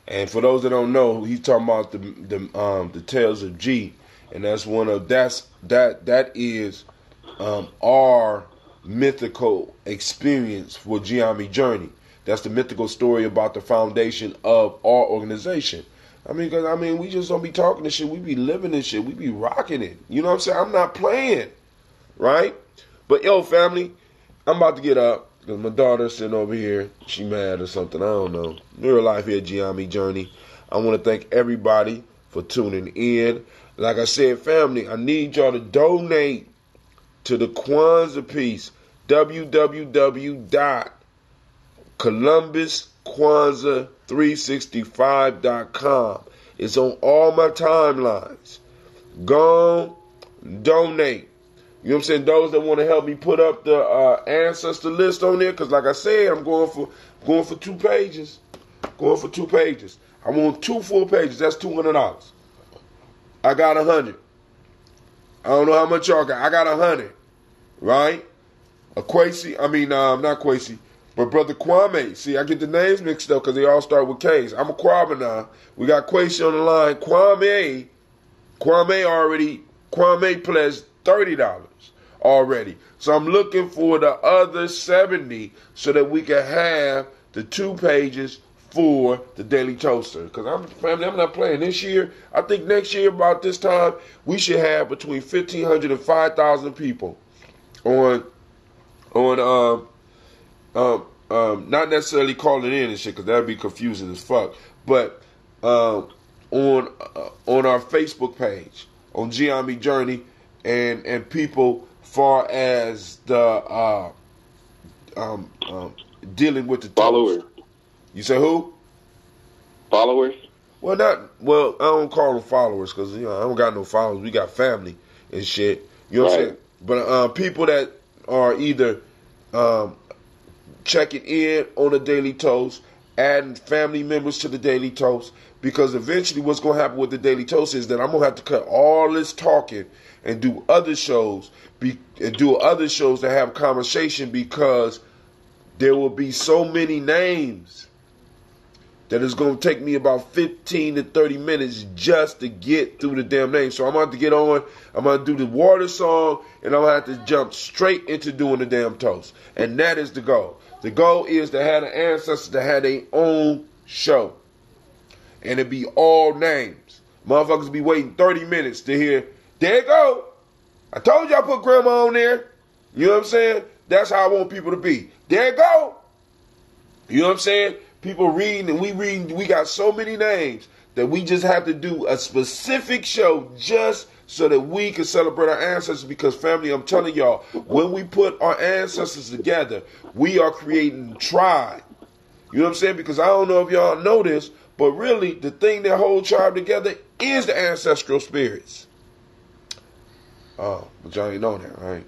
And for those that don't know, he's talking about the Tales of G, and that's that is our mythical experience for Gye-Nyame Journey. That's the mythical story about the foundation of our organization. Because we just don't be talking this shit. We be living this shit. We be rocking it. You know what I'm saying? I'm not playing, right? But yo, family, I'm about to get up because my daughter's sitting over here. She mad or something. I don't know. Real life here, Gye-Nyame Journey. I want to thank everybody for tuning in. Like I said, family, I need y'all to donate to the Kwanzaa piece. www.columbuskwanzaa365.com. It's on all my timelines. Go donate. You know what I'm saying? Those that want to help me put up the ancestor list on there, because like I said, I'm going for 2 pages. Going for 2 pages. I want 2 full pages. That's $200. I got 100. I don't know how much y'all got. I got 100. Right? Not Quasi, but Brother Kwame. See, I get the names mixed up because they all start with K's. I'm a Kwame now. We got Quasi on the line. Kwame pledged $30 already. So I'm looking for the other 70 so that we can have the 2 pages for the Daily Toaster. Because I'm not playing this year. I think next year about this time we should have between 1,500 and 5,000 people on not necessarily calling in and shit, because that'd be confusing as fuck, but on our Facebook page on Gye-Nyame Journey, and people far as the dealing with the followers. Toast. You say who? Followers? Well, I don't call them followers because I don't got no followers. We got family and shit. You know what I'm saying? But people that are either checking in on the Daily Toast, adding family members to the Daily Toast, because eventually what's going to happen with the Daily Toast is that I'm going to have to cut all this talking and do other shows that have conversation, because there will be so many names that it's going to take me about 15 to 30 minutes just to get through the damn names. So I'm going to have to get on, I'm going to do the water song, and I'm going to have to jump straight into doing the damn toast. And that is the goal. The goal is to have the ancestors that have their own show. And it be all names. Motherfuckers be waiting 30 minutes to hear, there you go. I told you I put grandma on there. You know what I'm saying? That's how I want people to be. There you go. You know what I'm saying? People reading and we got so many names that we just have to do a specific show just so that we can celebrate our ancestors. Because, family, I'm telling y'all, when we put our ancestors together, we are creating tribe. You know what I'm saying? Because I don't know if y'all know this, but really the thing that holds tribe together is the ancestral spirits. Oh, but y'all ain't know that, right?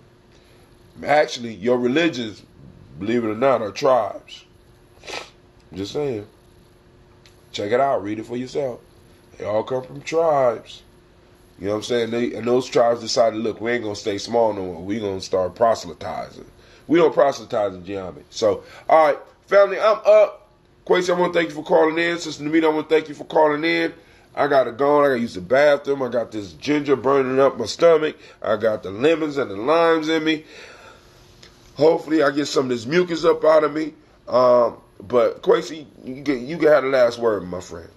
Actually, your religions, believe it or not, are tribes. Just saying. Check it out. Read it for yourself. They all come from tribes. You know what I'm saying? And those tribes decided, look, we ain't going to stay small no more. We going to start proselytizing. We don't proselytize in Gye-Nyame. So, all right, family, I'm up. Quasi, I want to thank you for calling in. Sister Namita, I want to thank you for calling in. I got to go. I got to use the bathroom. I got this ginger burning up my stomach. I got the lemons and the limes in me. Hopefully, I get some of this mucus up out of me. But, Quasi, you can have the last word, my friend.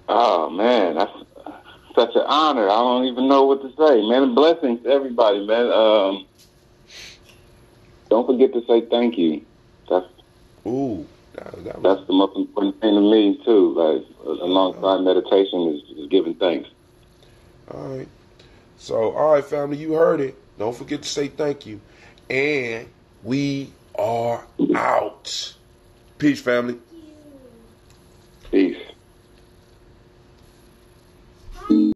Oh, man, that's such an honor. I don't even know what to say, man. Blessings to everybody, man. Don't forget to say thank you. That's the most important thing to me, too. Like, alongside meditation is giving thanks. All right. So, all right, family, you heard it. Don't forget to say thank you. And we are out. Peace, family. Peace.